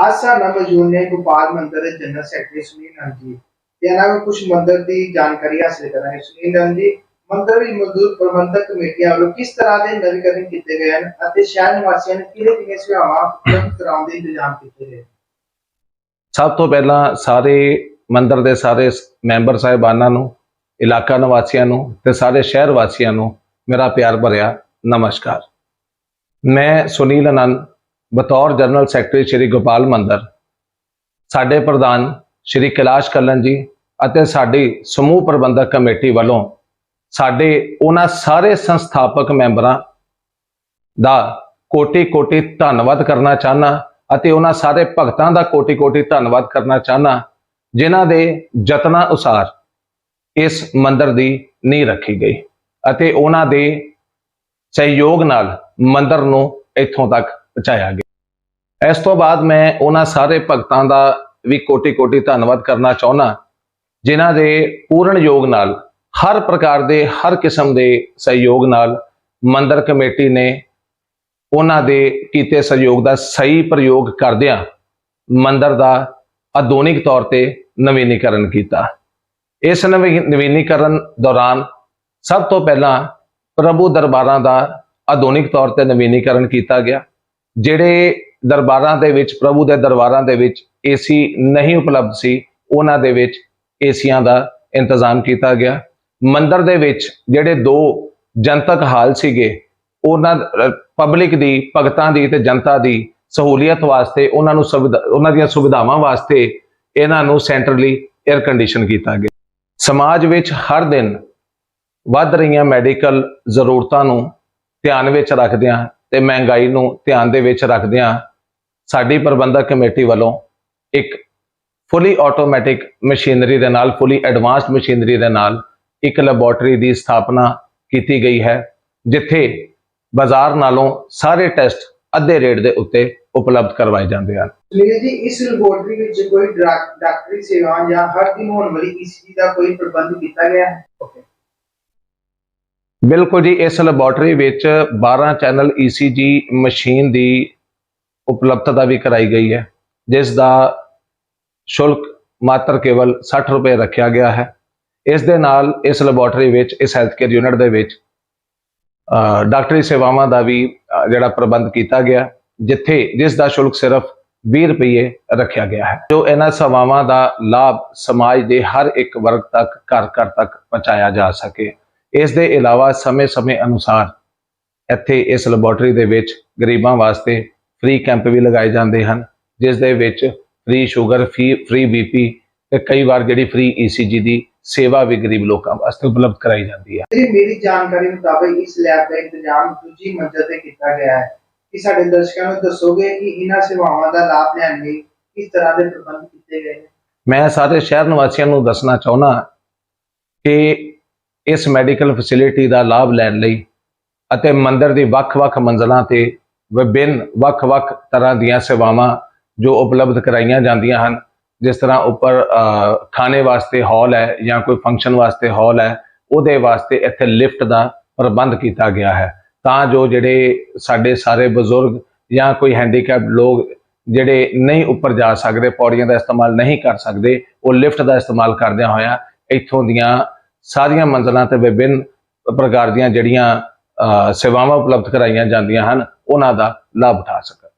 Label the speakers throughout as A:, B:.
A: आज साडा मौजूद ने गोपाल मंदिर दे जनरल सैकटरी सुनील नंद जी ते इन्हां कोल कुछ मंदिर दी जानकारी हासिल करांगे। सुनील नंद जी, मंदिर विच मौजूद प्रबंधक कमेटियां वालों किस तरह दे नवीनीकरण कीते गए हैं अते शहर निवासियों ने किहड़े सेवावां उपलब्ध कराउण दे इंतजाम कीते गए।
B: सब तो पहला सारे मंदिर के सारे मैंबर साहिबाना नूं, इलाका निवासियों नूं ते सारे शहर वासियों नूं मेरा प्यार भरिया नमस्कार। मैं सुनील आनंद बतौर जनरल सैकटरी श्री गोपाल मंदिर, साडे प्रधान श्री कैलाश कल्लन जी अते साडी समूह प्रबंधक कमेटी वालों साडे उन्हां सारे संस्थापक मैंबरां दा कोटि कोटि धन्नवाद करना चाहना अते उन्हां सारे भगतां दा कोटि कोटि धन्नवाद करना चाहना जिन्हां दे यत्नां अनुसार इस मंदिर दी नींह रखी गई अते उन्हां दे सहयोग नाल मंदिर नूं इत्थों तक पहुंचाया गया। इस तो बाद मैं उन्हां सारे भगतां दा भी कोटि कोटि धन्नवाद करना चाहुंदा जिन्हां दे पूर्ण योग नाल हर प्रकार दे हर किस्म दे सहयोग नाल मंदिर कमेटी ने उन्हां दे कीते सहयोग का सही प्रयोग करदिआं मंदिर का आधुनिक तौर पर नवीनीकरण किया। इस नवीनीकरण दौरान सब तो पहला प्रभु दरबारां का आधुनिक तौर पर नवीनीकरण किया गया। जिहड़े दरबारां दे विच प्रभु के दरबारां दे विच एसी नहीं उपलब्ध सी, उन्हां दे विच एसियां दा इंतजाम किया गया। मंदिर दे विच जिहड़े दो जनतक हाल सीगे उन्हां पब्लिक दी भगतां दी ते जनता दी सहूलियत वास्ते उन्हां दीआं सुविधावां वास्ते इन्हां नूं सेंट्रली एयर कंडीशन किया गया। समाज विच हर दिन वध रहीआं मैडिकल जरूरतां नूं ध्यान विच रखदिआं ते महंगाई नूं ध्यान दे विच रखदिआं साडी प्रबंधक कमेटी वालों एक फुली ऑटोमैटिक मशीनरी दे नाल, फुली एडवांस्ड मशीनरी दे नाल एक लैबोरेटरी की स्थापना की गई है जिथे बाजार नालों सारे टेस्ट अद्धे रेट के उत्ते उपलब्ध करवाए जाते हैं।
A: सुनील जी, इस लैबोरेटरी विच कोई डॉक्टरी सेवाएं या हर दिन होने वाली ईसीजी का कोई प्रबंध किया गया है?
B: बिल्कुल जी, इस लैबोरेटरी विच 12 चैनल ईसीजी मशीन की उपलब्धता भी कराई गई है जिसका शुल्क मात्र केवल 60 रुपए रखा गया है। इस दे नाल इस लैबोरेटरी विच इस हैल्थ केयर यूनिट दे विच डॉक्टरी सेवावां का भी जिहड़ा प्रबंध किया गया जिसका शुल्क सिर्फ 20 रुपये रखा गया है जो इन्हां सेवावां का लाभ समाज के हर एक वर्ग तक घर घर तक पहुँचाया जा सके। इस दे इलावा समय समय अनुसार इत्थे इस लैबोरेटरी दे विच गरीबां वास्ते फ्री कैंप भी लगाए जाते हैं जिस दे विच फ्री शुगर फ्री बीपी ते कई बार जिहड़ी फ्री ईसीजी की सेवा भी गरीब लोगों वास्ते उपलब्ध कराई जाती है।
A: मेरी जानकारी मुताबिक इस लैब का इंतजाम दूसरी मंजिल पे किया गया है कि साडे दर्शकों को दसोगे कि इन्हां सेवावां दा लाभ लैण लई किस तरह के प्रबंध किए गए हैं? मैं
B: सारे शहर निवासियों को दसना चाहुंदा कि इस मैडिकल फैसिलिटी का लाभ लैण लई अते मंदिर की वख-वख मंजिलों ते विभिन्न वख-वख तरह दीआं सेवावां जो उपलब्ध कराइयां जांदियां हन। जिस तरह उपर खाने वास्ते हॉल है या कोई फंक्शन वास्ते हॉल है, उहदे वास्ते इत्थे लिफ्ट का प्रबंध किया गया है तां जो जिहड़े साडे सारे बजुर्ग या कोई हैंडीकैप लोग जिहड़े नहीं उपर जा सकते, पौड़ियां का इस्तेमाल नहीं कर सकते, वो लिफ्ट का इस्तेमाल करदिआं होया इत्थों दीआं सारियां मंजिलां ते विभिन्न प्रकार दीआं जिहड़ियां सेवावां उपलब्ध कराइयां जांदियां हन उन्हां दा लाभ उठा सकन।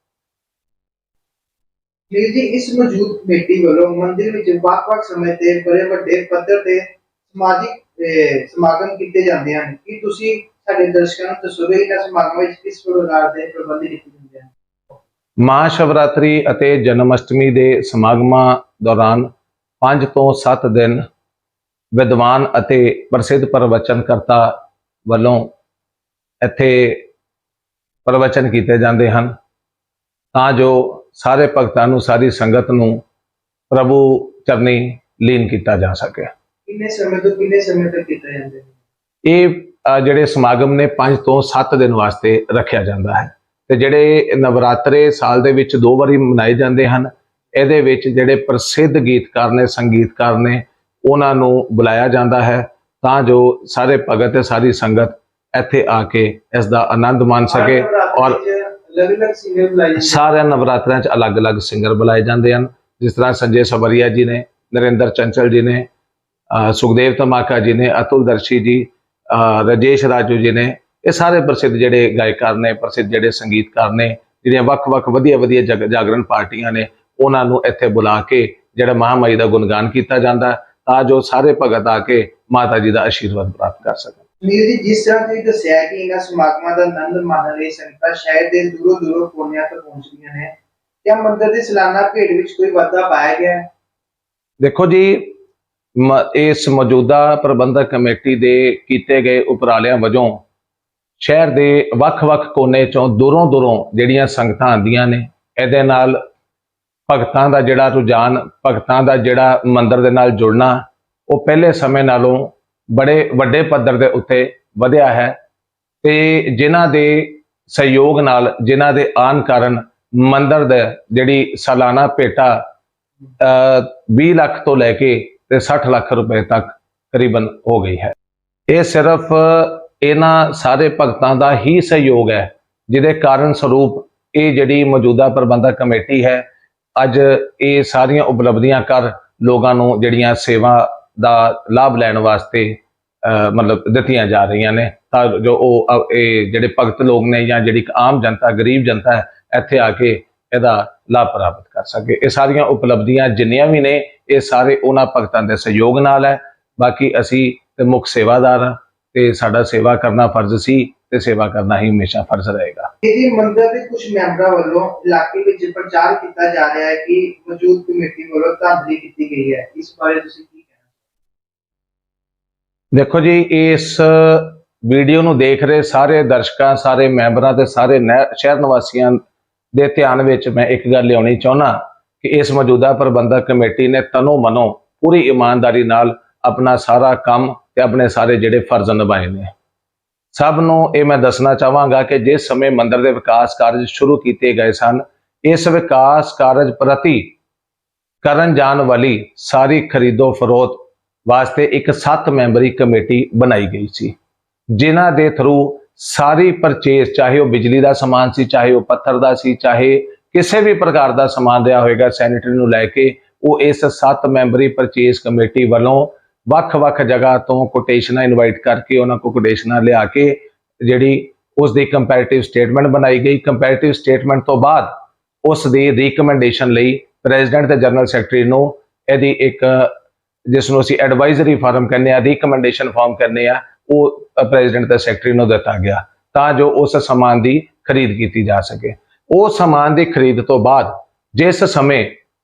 A: जी, इस मौजूद कमेटी वालों मंदिर विच वख-वख समय ते बड़े वड्डे पद्धर ते समाजिक समागम किए जाते हैं कि तुसीं साडे दर्शकों को दसोगे इन्हां समागमां विच किस प्रकार दे प्रबंध किए जाते हैं?
B: महाशिवरात्रि अते जन्माष्टमी के समागमां दौरान 5 तो 7 दिन विद्वान अते प्रसिद्ध प्रवचनकर्ता वालों इत्थे प्रवचन किए जाते हैं तां जो सारे भगतां नूं सारी संगत नूं प्रभु चरनी लीन किया जा सके।
A: कितने समय तो कितने समय तक किए जाते हैं?
B: ये जिहड़े समागम ने 5 तो 7 दिन वास्ते रखा जाता है ते जिहड़े नवरात्रे साल दे विच 2 वारी मनाए जाते हैं। इहदे विच जिहड़े प्रसिद्ध गीतकार ने संगीतकार ने उन्हां नूं बुलाया जाता है तां जो सारे भगत ते सारी संगत इत्थे आके इसका आनंद मान सके और
A: अलग-अलग सिंगर बुलाए जाते हैं।
B: सारे नवरात्रों च अलग अलग सिंगर बुलाए जाते हैं, जिस तरह संजय सबरिया जी ने, नरेंद्र चंचल जी ने, सुखदेव धमाका जी ने, अतुल दर्शी जी, राजेश राजू जी ने, ये सारे प्रसिद्ध ਜਿਹੜੇ ਗਾਇਕਾਰ ਨੇ, ਪ੍ਰਸਿੱਧ ਜਿਹੜੇ ਸੰਗੀਤਕਾਰ ਨੇ, ਜਿਹੜੀਆਂ ਵੱਖ-ਵੱਖ ਵਧੀਆ ਜਾਗਰਣ ਪਾਰਟੀਆਂ ਨੇ, ਉਹਨਾਂ ਨੂੰ ਇੱਥੇ ਬੁਲਾ ਕੇ ਜਿਹੜਾ ਮਹਾਮਾਈ ਦਾ ਗੁਣਗਾਨ ਕੀਤਾ ਜਾਂਦਾ ਤਾਂ ਜੋ ਸਾਰੇ ਭਗਤ ਆ ਕੇ ਮਾਤਾ ਜੀ ਦਾ ਆਸ਼ੀਰਵਾਦ ਪ੍ਰਾਪਤ ਕਰ ਸਕਣ।
A: ਸੁਨੀਲ ਜੀ, ਜਿਸ ਤਰ੍ਹਾਂ ਤੁਸੀਂ ਦੱਸਿਆ ਕਿ ਇਹਨਾਂ ਸਮਾਗਮਾਂ ਦਾ ਆਨੰਦ ਮਾਣਨ ਲਈ ਸੰਗਤਾਂ ਸ਼ਹਿਰ ਦੇ ਦੂਰੋਂ ਕੋਨਿਆਂ ਤੱਕ ਪਹੁੰਚਦੀਆਂ ਨੇ, क्या ਮੰਦਿਰ ਦੀ ਸਾਲਾਨਾ ਭੇਟ ਵਿੱਚ ਕੋਈ ਵਾਧਾ ਪਾਇਆ ਗਿਆ ਹੈ?
B: ਦੇਖੋ ਜੀ, ਇਸ ਮੌਜੂਦਾ ਪ੍ਰਬੰਧਕ ਕਮੇਟੀ ਦੇ ਕੀਤੇ ਗਏ ਉਪਰਾਲਿਆਂ ਵਜੋਂ ਸ਼ਹਿਰ ਦੇ ਵੱਖ-ਵੱਖ ਕੋਨੇ ਚੋਂ ਦੂਰੋਂ ਜਿਹੜੀਆਂ ਸੰਗਤਾਂ ਆਉਂਦੀਆਂ ਨੇ, ਇਹਦੇ ਨਾਲ ਭਗਤਾਂ ਦਾ ਜਿਹੜਾ ਰੁਝਾਨ, ਭਗਤਾਂ ਦਾ ਜਿਹੜਾ ਮੰਦਿਰ ਦੇ ਨਾਲ ਜੁੜਨਾ, ਉਹ ਪਹਿਲੇ ਸਮੇਂ ਨਾਲੋਂ ਬੜੇ ਵੱਡੇ ਪੱਧਰ ਦੇ ਉੱਤੇ ਵਧਿਆ ਹੈ ਤੇ ਜਿਨ੍ਹਾਂ ਦੇ ਸਹਿਯੋਗ ਨਾਲ, ਜਿਨ੍ਹਾਂ ਦੇ ਆਉਣ ਕਾਰਨ ਮੰਦਿਰ ਦੇ ਜਿਹੜੀ ਸਾਲਾਨਾ ਭੇਟਾ 20 ਲੱਖ ਤੋਂ ਲੈ ਕੇ ਤੇ 60 ਲੱਖ ਰੁਪਏ ਤੱਕ ਕਰੀਬਨ ਹੋ ਗਈ ਹੈ। ਇਹ ਸਿਰਫ ਇਹਨਾਂ ਸਾਰੇ ਭਗਤਾਂ ਦਾ ਹੀ ਸਹਿਯੋਗ ਹੈ, ਜਿਹਦੇ ਕਾਰਨ ਸਰੂਪ ਇਹ ਜਿਹੜੀ ਮੌਜੂਦਾ ਪ੍ਰਬੰਧਕ ਕਮੇਟੀ ਹੈ ਅੱਜ ਇਹ ਸਾਰੀਆਂ ਉਪਲਬਧੀਆਂ ਕਰ ਲੋਕਾਂ ਨੂੰ ਜਿਹੜੀਆਂ ਸੇਵਾ ਦਾ ਲਾਭ ਲੈਣ ਵਾਸਤੇ ਮਤਲਬ ਦਿੱਤੀਆਂ ਜਾ ਰਹੀਆਂ ਨੇ, ਤਾਂ ਜੋ ਉਹ ਇਹ ਜਿਹੜੇ ਭਗਤ ਲੋਕ ਨੇ ਜਾਂ ਜਿਹੜੀ ਆਮ ਜਨਤਾ, ਗਰੀਬ ਜਨਤਾ ਹੈ, ਇੱਥੇ ਆ ਕੇ ਇਹਦਾ ਲਾਭ ਪ੍ਰਾਪਤ ਕਰ ਸਕੇ। ਇਹ ਸਾਰੀਆਂ ਉਪਲਬਧੀਆਂ ਜਿੰਨੀਆਂ ਵੀ ਨੇ, ਇਹ ਸਾਰੇ ਉਹਨਾਂ ਭਗਤਾਂ ਦੇ ਸਹਿਯੋਗ ਨਾਲ ਹੈ। ਬਾਕੀ ਅਸੀਂ ਤੇ ਮੁੱਖ ਸੇਵਾਦਾਰ ਹਾਂ ਤੇ ਸਾਡਾ ਸੇਵਾ ਕਰਨਾ ਫਰਜ਼ ਸੀ ਤੇ ਸੇਵਾ ਕਰਨਾ ਹੀ ਹਮੇਸ਼ਾ ਫਰਜ਼ ਰਹੇਗਾ।
A: ਇਹ ਮੰਦਿਰ ਦੇ ਕੁਝ ਮੈਂਬਰਾਂ ਵੱਲੋਂ ਇਲਾਕੇ ਵਿੱਚ ਪ੍ਰਚਾਰ ਕੀਤਾ ਜਾ ਰਿਹਾ ਹੈ ਕਿ ਮੌਜੂਦ ਕਮੇਟੀ ਵੱਲੋਂ ਧਾਂਦਲੀ ਕੀਤੀ ਗਈ ਹੈ, ਇਸ ਬਾਰੇ ਤੁਸੀਂ ਕੀ ਕਹਿਣਾ?
B: ਦੇਖੋ ਜੀ, ਇਸ ਵੀਡੀਓ ਨੂੰ ਦੇਖ ਰਹੇ ਸਾਰੇ ਦਰਸ਼ਕਾਂ, ਸਾਰੇ ਮੈਂਬਰਾਂ ਤੇ ਸਾਰੇ ਸ਼ਹਿਰ ਨਿਵਾਸੀਆਂ ਦੇ ਧਿਆਨ ਵਿੱਚ ਮੈਂ ਇੱਕ ਗੱਲ ਲਿਆਉਣੀ ਚਾਹੁੰਦਾ ਕਿ ਇਸ ਮੌਜੂਦਾ ਪ੍ਰਬੰਧਕ ਕਮੇਟੀ ਨੇ ਤਨੋਂ ਮਨੋਂ ਪੂਰੀ ਇਮਾਨਦਾਰੀ ਨਾਲ ਆਪਣਾ ਸਾਰਾ ਕੰਮ ਤੇ ਆਪਣੇ ਸਾਰੇ ਜਿਹੜੇ ਫਰਜ਼ ਨਿਭਾਏ ਨੇ। ਸਭ ਨੂੰ ਇਹ ਮੈਂ ਦੱਸਣਾ ਚਾਹਾਂਗਾ ਕਿ ਜਿਸ ਸਮੇਂ ਮੰਦਿਰ ਦੇ ਵਿਕਾਸ ਕਾਰਜ ਸ਼ੁਰੂ ਕੀਤੇ ਗਏ ਸਨ, ਇਸ ਵਿਕਾਸ ਕਾਰਜ ਪ੍ਰਤੀ ਕਰਨ ਜਾਣ ਵਾਲੀ ਸਾਰੀ ਖਰੀਦੋ ਫਰੋਖਤ ਵਾਸਤੇ ਇੱਕ 7 ਮੈਂਬਰੀ ਕਮੇਟੀ ਬਣਾਈ ਗਈ ਸੀ, ਜਿਨ੍ਹਾਂ ਦੇ ਥਰੂ ਸਾਰੀ ਪਰਚੇਸ, ਚਾਹੇ ਉਹ ਬਿਜਲੀ ਦਾ ਸਮਾਨ ਸੀ, ਚਾਹੇ ਉਹ ਪੱਥਰ ਦਾ ਸੀ, ਚਾਹੇ ਕਿਸੇ ਵੀ ਪ੍ਰਕਾਰ ਦਾ ਸਮਾਨ ਰਿਹਾ ਹੋਵੇਗਾ ਸੈਨੀਟਰੀ ਨੂੰ ਲੈ ਕੇ, ਉਹ ਇਸ 7 ਮੈਂਬਰੀ ਪਰਚੇਸ ਕਮੇਟੀ ਵੱਲੋਂ ਵੱਖ-ਵੱਖ ਜਗ੍ਹਾ ਤੋਂ ਕੋਟੇਸ਼ਨਾਂ ਇਨਵਾਈਟ ਕਰਕੇ ਉਹਨਾਂ ਕੋਲ ਕੋਟੇਸ਼ਨਾਂ ਲਿਆ ਕੇ ਜਿਹੜੀ ਉਸ ਦੀ ਕੰਪੈਰੀਟਿਵ ਸਟੇਟਮੈਂਟ ਬਣਾਈ ਗਈ। ਕੰਪੈਰੀਟਿਵ ਸਟੇਟਮੈਂਟ ਤੋਂ ਬਾਅਦ ਉਸ ਦੀ ਰਿਕਮੈਂਡੇਸ਼ਨ ਲਈ ਪ੍ਰੈਜ਼ੀਡੈਂਟ ਤੇ ਜਨਰਲ ਸੈਕਟਰੀ ਨੂੰ ਇਹਦੀ ਇੱਕ, ਜਿਸ ਨੂੰ ਅਸੀਂ ਐਡਵਾਈਜ਼ਰੀ ਫਾਰਮ ਕਹਿੰਦੇ ਆ, ਰਿਕਮੈਂਡੇਸ਼ਨ ਫਾਰਮ ਕਹਿੰਦੇ ਆ, ਉਹ ਪ੍ਰੈਜ਼ੀਡੈਂਟ ਤੇ ਸੈਕਟਰੀ ਨੂੰ ਦਿੱਤਾ ਗਿਆ ਤਾਂ ਜੋ ਉਸ ਸਮਾਨ ਦੀ ਖਰੀਦ ਕੀਤੀ ਜਾ ਸਕੇ। ਉਹ ਸਮਾਨ ਦੀ ਖਰੀਦ ਤੋਂ ਬਾਅਦ ਜਿਸ ਸਮੇਂ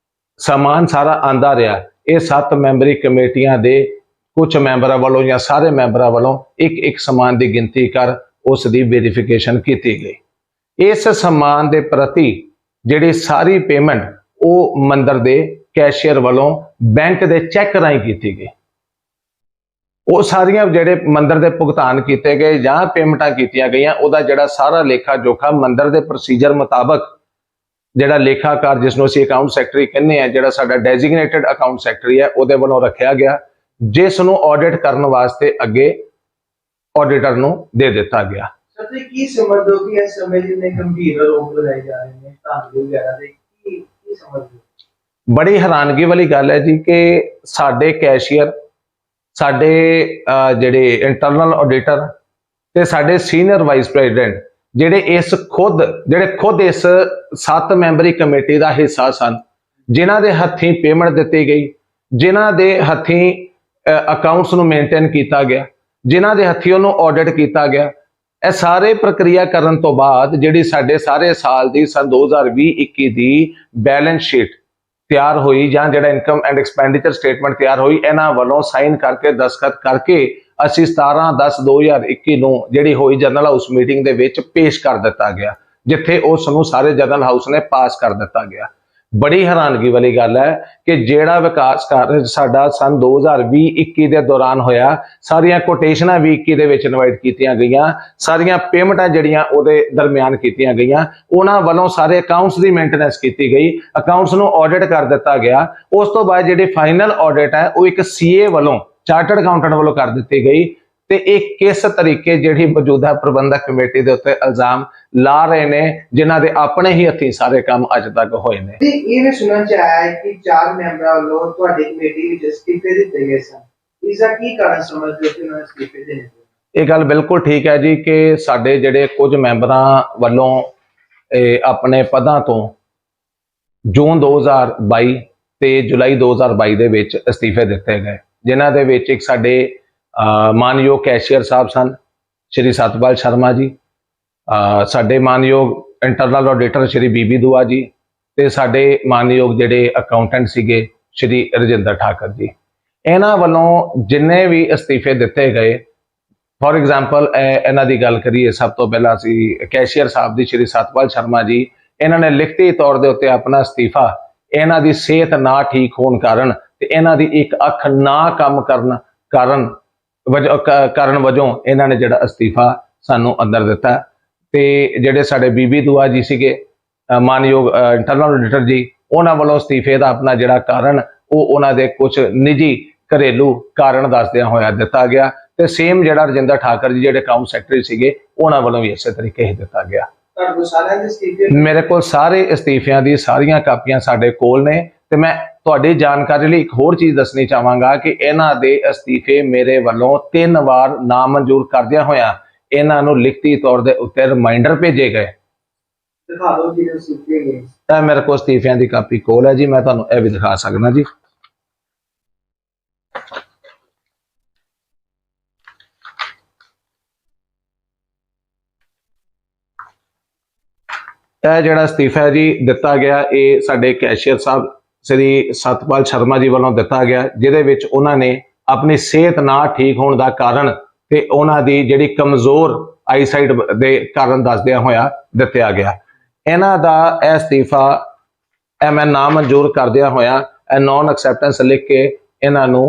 B: ਸਮਾਨ ਸਾਰਾ ਆਂਦਾ ਰਿਹਾ, ਇਹ 7 ਮੈਂਬਰੀ ਕਮੇਟੀਆਂ ਦੇ ਕੁਝ ਮੈਂਬਰਾਂ ਵੱਲੋਂ ਜਾਂ ਸਾਰੇ ਮੈਂਬਰਾਂ ਵੱਲੋਂ ਇੱਕ ਸਮਾਨ ਦੀ ਗਿਣਤੀ ਕਰ ਉਸ ਦੀ ਵੈਰੀਫਿਕੇਸ਼ਨ ਕੀਤੀ ਗਈ। ਇਸ ਸਮਾਨ ਦੇ ਪ੍ਰਤੀ ਜਿਹੜੀ ਸਾਰੀ ਪੇਮੈਂਟ ਉਹ ਮੰਦਿਰ ਦੇ ਕੈਸ਼ੀਅਰ ਵੱਲੋਂ ਬੈਂਕ ਦੇ ਚੈੱਕ ਰਾਹੀਂ ਕੀਤੀ ਗਈ। ਉਹ ਸਾਰੀਆਂ ਜਿਹੜੇ ਮੰਦਿਰ ਦੇ ਭੁਗਤਾਨ ਕੀਤੇ ਗਏ ਜਾਂ ਪੇਮੈਂਟਾਂ ਕੀਤੀਆਂ ਗਈਆਂ, ਉਹਦਾ ਜਿਹੜਾ ਸਾਰਾ ਲੇਖਾ ਜੋਖਾ ਮੰਦਿਰ ਦੇ ਪ੍ਰੋਸੀਜਰ ਮੁਤਾਬਕ ਜਿਹੜਾ ਲੇਖਾਕਾਰ, ਜਿਸ ਨੂੰ ਅਸੀਂ ਅਕਾਊਂਟ ਸੈਕਟਰੀ ਕਹਿੰਦੇ ਆ, ਜਿਹੜਾ ਸਾਡਾ ਡੈਜ਼ਿਗਨੇਟਡ ਅਕਾਊਂਟ ਸੈਕਟਰੀ ਹੈ, ਉਹਦੇ ਵੱਲੋਂ ਰੱਖਿਆ ਗਿਆ, ਜਿਸ ਨੂੰ ਆਡਿਟ ਕਰਨ ਵਾਸਤੇ ਅੱਗੇ ਆਡੀਟਰ ਨੂੰ ਦੇ ਦਿੱਤਾ ਗਿਆ।
A: ਸਰ, ਤੁਸੀਂ ਕੀ ਸਮਝਦੇ ਹੋ ਕਿ ਇਸ ਸਮੇਂ ਜਿੰਨੇ ਗੰਭੀਰ ਆਰੋਪ ਲਗਾਏ ਜਾ ਰਹੇ ਨੇ ਧਾਂਦਲੀ ਵਗੈਰਾ ਦੇ, ਕੀ ਸਮਝਦੇ ਹੋ?
B: ਬੜੀ ਹੈਰਾਨਗੀ ਵਾਲੀ ਗੱਲ ਹੈ ਜੀ ਕਿ ਸਾਡੇ ਕੈਸ਼ੀਅਰ, ਸਾਡੇ ਜਿਹੜੇ ਇੰਟਰਨਲ ਆਡੀਟਰ ਤੇ ਸਾਡੇ ਸੀਨੀਅਰ ਵਾਈਸ ਪ੍ਰੈਜ਼ੀਡੈਂਟ ਜਿਹੜੇ ਖੁਦ ਇਸ 7 ਮੈਂਬਰੀ ਕਮੇਟੀ ਦਾ ਹਿੱਸਾ ਸਨ, ਜਿਨ੍ਹਾਂ ਦੇ ਹੱਥੀਂ ਪੇਮੈਂਟ ਦਿੱਤੀ ਗਈ, ਜਿਨ੍ਹਾਂ ਦੇ ਹੱਥੀਂ ਅਕਾਊਂਟਸ ਨੂੰ ਮੇਨਟੇਨ ਕੀਤਾ ਗਿਆ, ਜਿਨ੍ਹਾਂ ਦੇ ਹੱਥੀਂ ਉਹਨੂੰ ਆਡਿਟ ਕੀਤਾ ਗਿਆ, ਇਹ ਸਾਰੇ ਪ੍ਰਕਿਰਿਆ ਕਰਨ ਤੋਂ ਬਾਅਦ ਜਿਹੜੀ ਸਾਡੇ ਸਾਰੇ ਸਾਲ ਦੀ ਸਨ 2020-21 ਦੀ ਬੈਲੈਂਸ ਸ਼ੀਟ ਤਿਆਰ ਹੋਈ ਜਾਂ ਜਿਹੜਾ ਇਨਕਮ ਐਂਡ ਐਕਸਪੈਂਡੀਚਰ ਸਟੇਟਮੈਂਟ ਤਿਆਰ ਹੋਈ, ਇਹਨਾਂ ਵੱਲੋਂ ਸਾਈਨ ਕਰਕੇ ਦਸਤਖਤ ਕਰਕੇ ਅਸੀਂ 17/10/2021 ਨੂੰ ਜਿਹੜੀ ਹੋਈ ਜਨਰਲ ਹਾਊਸ ਮੀਟਿੰਗ ਦੇ ਵਿੱਚ ਪੇਸ਼ ਕਰ ਦਿੱਤਾ ਗਿਆ, ਜਿੱਥੇ ਉਸ ਨੂੰ ਸਾਰੇ ਜਨਰਲ ਹਾਊਸ ਨੇ ਪਾਸ ਕਰ ਦਿੱਤਾ ਗਿਆ। ਬੜੀ ਹੈਰਾਨਗੀ ਵਾਲੀ ਗੱਲ ਹੈ ਕਿ ਜਿਹੜਾ ਵਿਕਾਸ ਕਾਰਜ ਸਾਡਾ ਸਨ 2020-21 ਦੇ ਦੌਰਾਨ ਹੋਇਆ, ਸਾਰੀਆਂ ਕੋਟੇਸ਼ਨਾਂ 2021 ਦੇ ਵਿੱਚ ਇਨਵਾਈਟ ਕੀਤੀਆਂ ਗਈਆਂ, ਸਾਰੀਆਂ ਪੇਮੈਂਟਾਂ ਜਿਹੜੀਆਂ ਉਹਦੇ ਦਰਮਿਆਨ ਕੀਤੀਆਂ ਗਈਆਂ, ਉਹਨਾਂ ਵੱਲੋਂ ਸਾਰੇ ਅਕਾਊਂਟਸ ਦੀ ਮੇਨਟੇਨੈਂਸ ਕੀਤੀ ਗਈ, ਅਕਾਊਂਟਸ ਨੂੰ ਆਡਿਟ ਕਰ ਦਿੱਤਾ ਗਿਆ। ਉਸ ਤੋਂ ਬਾਅਦ ਜਿਹੜੀ ਫਾਈਨਲ ਆਡਿਟ ਹੈ ਉਹ ਇੱਕ CA ਵੱਲੋਂ, ਚਾਰਟਰਡ ਅਕਾਊਂਟੈਂਟ ਵੱਲੋਂ ਕਰ ਦਿੱਤੀ ਗਈ ਤੇ ਇਹ ਕਿਸ ਤਰੀਕੇ ਜਿਹੜੀ ਮੌਜੂਦਾ ਪ੍ਰਬੰਧਕ ਕਮੇਟੀ ਦੇ ਉੱਤੇ ਇਲਜ਼ਾਮ ਲਾ ਰਹੇ ਨੇ, ਜਿਨ੍ਹਾਂ ਦੇ ਆਪਣੇ ਹੀ ਹੱਥੀਂ ਸਾਰੇ ਕੰਮ ਅੱਜ ਤੱਕ ਹੋਏ ਨੇ।
A: ਤੇ ਇਹ ਵੀ ਸੁਣਨ ਚ ਆਇਆ ਹੈ ਕਿ 4 ਮੈਂਬਰਾਂ ਵੱਲੋਂ ਤੁਹਾਡੀ ਕਮੇਟੀ ਵਿੱਚ ਅਸਤੀਫੇ ਦਿੱਤੇ ਗਏ ਸਨ। ਇਸ ਦਾ ਕੀ ਕਾਰਨ ਸਮਝਦੇ ਹੋ ਕਿ ਉਹਨਾਂ ਨੇ ਅਸਤੀਫੇ ਦੇਣੇ ਪਏ?
B: ਇਹ ਗੱਲ ਬਿਲਕੁਲ ਠੀਕ ਹੈ ਜੀ ਕਿ ਸਾਡੇ ਜਿਹੜੇ ਕੁਝ ਮੈਂਬਰਾਂ ਵੱਲੋਂ ਆਪਣੇ ਪਦਾਂ ਤੋਂ ਜੂਨ 2022 ਤੇ ਜੁਲਾਈ 2022 ਦੇ ਵਿੱਚ ਅਸਤੀਫੇ ਦਿੱਤੇ ਗਏ, ਜਿਨ੍ਹਾਂ ਦੇ ਵਿੱਚ ਇੱਕ ਸਾਡੇ ਮਾਨਯੋਗ ਕੈਸ਼ੀਅਰ ਸਾਹਿਬ ਸਨ ਸ਼੍ਰੀ ਸਤਪਾਲ ਸ਼ਰਮਾ ਜੀ, ਸਾਡੇ ਮਾਨਯੋਗ ਇੰਟਰਨਲ ਆਡੀਟਰ ਸ਼੍ਰੀ ਬੀਬੀ ਦੁਆ ਜੀ, ਤੇ ਸਾਡੇ ਮਾਨਯੋਗ ਜਿਹੜੇ ਅਕਾਊਂਟੈਂਟ ਸੀਗੇ ਸ਼੍ਰੀ ਰਜਿੰਦਰ ਠਾਕਰ ਜੀ। ਇਹਨਾਂ ਵੱਲੋਂ ਜਿੰਨੇ ਵੀ ਅਸਤੀਫੇ ਦਿੱਤੇ ਗਏ, ਫੋਰ ਐਗਜ਼ਾਮਪਲ ਇਹਨਾਂ ਦੀ ਗੱਲ ਕਰੀਏ, ਸਭ ਤੋਂ ਪਹਿਲਾਂ ਅਸੀਂ ਕੈਸ਼ੀਅਰ ਸਾਹਿਬ ਦੀ ਸ਼੍ਰੀ ਸਤਪਾਲ ਸ਼ਰਮਾ ਜੀ, ਇਹਨਾਂ ਨੇ ਲਿਖਤੀ ਤੌਰ ਦੇ ਉੱਤੇ ਆਪਣਾ ਅਸਤੀਫਾ ਇਹਨਾਂ ਦੀ ਸਿਹਤ ਨਾ ਠੀਕ ਹੋਣ ਕਾਰਨ ਤੇ ਇਹਨਾਂ ਦੀ ਇੱਕ ਅੱਖ ਨਾ ਕੰਮ ਕਰਨ ਵਜੋਂ ਇਹਨਾਂ ਨੇ ਜਿਹੜਾ ਅਸਤੀਫਾ ਸਾਨੂੰ ਅੰਦਰ ਦਿੱਤਾ। ਤੇ ਜਿਹੜੇ ਸਾਡੇ ਬੀਬੀ ਦੁਆ ਜੀ ਸੀਗੇ ਮਾਨਯੋਗ ਇੰਟਰਨਲ ਆਡੀਟਰ ਜੀ, ਉਹਨਾਂ ਵੱਲੋਂ ਅਸਤੀਫੇ ਦਾ ਆਪਣਾ ਜਿਹੜਾ ਕਾਰਨ ਉਹ ਉਹਨਾਂ ਦੇ ਕੁਝ ਨਿੱਜੀ ਘਰੇਲੂ ਕਾਰਨ ਦੱਸਦਿਆਂ ਹੋਇਆ ਦਿੱਤਾ ਗਿਆ। ਤੇ ਸੇਮ ਜਿਹੜਾ ਰਜਿੰਦਰ ਠਾਕਰ ਜੀ ਜਿਹੜੇ ਕਾਊਂਟ ਸੈਕਟਰੀ ਸੀਗੇ, ਉਹਨਾਂ ਵੱਲੋਂ ਵੀ ਇਸੇ ਤਰੀਕੇ ਹੀ ਦਿੱਤਾ ਗਿਆ। ਮੇਰੇ ਕੋਲ ਸਾਰੇ ਅਸਤੀਫਿਆਂ ਦੀ ਸਾਰੀਆਂ ਕਾਪੀਆਂ ਸਾਡੇ ਕੋਲ ਨੇ। ਤੇ ਮੈਂ ਤੁਹਾਡੀ ਜਾਣਕਾਰੀ ਲਈ ਇੱਕ ਹੋਰ ਚੀਜ਼ ਦੱਸਣੀ ਚਾਹਾਂਗਾ ਕਿ ਇਹਨਾਂ ਦੇ ਅਸਤੀਫੇ ਮੇਰੇ ਵੱਲੋਂ 3 ਵਾਰ ਨਾਮਨਜ਼ੂਰ ਕਰਦਿਆਂ ਹੋਇਆ ਇਹਨਾਂ ਨੂੰ ਲਿਖਤੀ ਤੌਰ ਦੇ ਉੱਤੇ ਰਿਮਾਈਂਡਰ ਭੇਜੇ ਗਏ।
A: ਦਿਖਾ ਦਿਓ ਜੀ ਅਸਤੀਫੇ ਗਏ।
B: ਇਹ ਮੇਰੇ ਕੋਲ ਅਸਤੀਫਿਆਂ ਦੀ ਕਾਪੀ ਕੋਲ ਹੈ ਜੀ, ਮੈਂ ਤੁਹਾਨੂੰ ਇਹ ਵੀ ਦਿਖਾ ਸਕਦਾ ਜੀ। ਇਹ ਜਿਹੜਾ ਅਸਤੀਫਾ ਜੀ ਦਿੱਤਾ ਗਿਆ, ਇਹ ਸਾਡੇ ਕੈਸ਼ੀਅਰ ਸਾਹਿਬ ਸ੍ਰੀ ਸਤਪਾਲ ਸ਼ਰਮਾ ਜੀ ਵੱਲੋਂ ਦਿੱਤਾ ਗਿਆ, ਜਿਹਦੇ ਵਿੱਚ ਉਹਨਾਂ ਨੇ ਆਪਣੀ ਸਿਹਤ ਨਾ ਠੀਕ ਹੋਣ ਦਾ ਕਾਰਨ ਤੇ ਉਹਨਾਂ ਦੀ ਜਿਹੜੀ ਕਮਜ਼ੋਰ ਆਈਸਾਈਟ ਦੇ ਕਾਰਨ ਦੱਸਦਿਆਂ ਹੋਇਆ ਦਿੱਤਾ ਗਿਆ। ਇਹਨਾਂ ਦਾ ਇਹ ਅਸਤੀਫਾ ਮੈਂ ਨਾਮਨਜ਼ੂਰ ਕਰਦਿਆਂ ਹੋਇਆ ਇਹ ਨੌਨ ਐਕਸੈਪਟੈਂਸ ਲਿਖ ਕੇ ਇਹਨਾਂ ਨੂੰ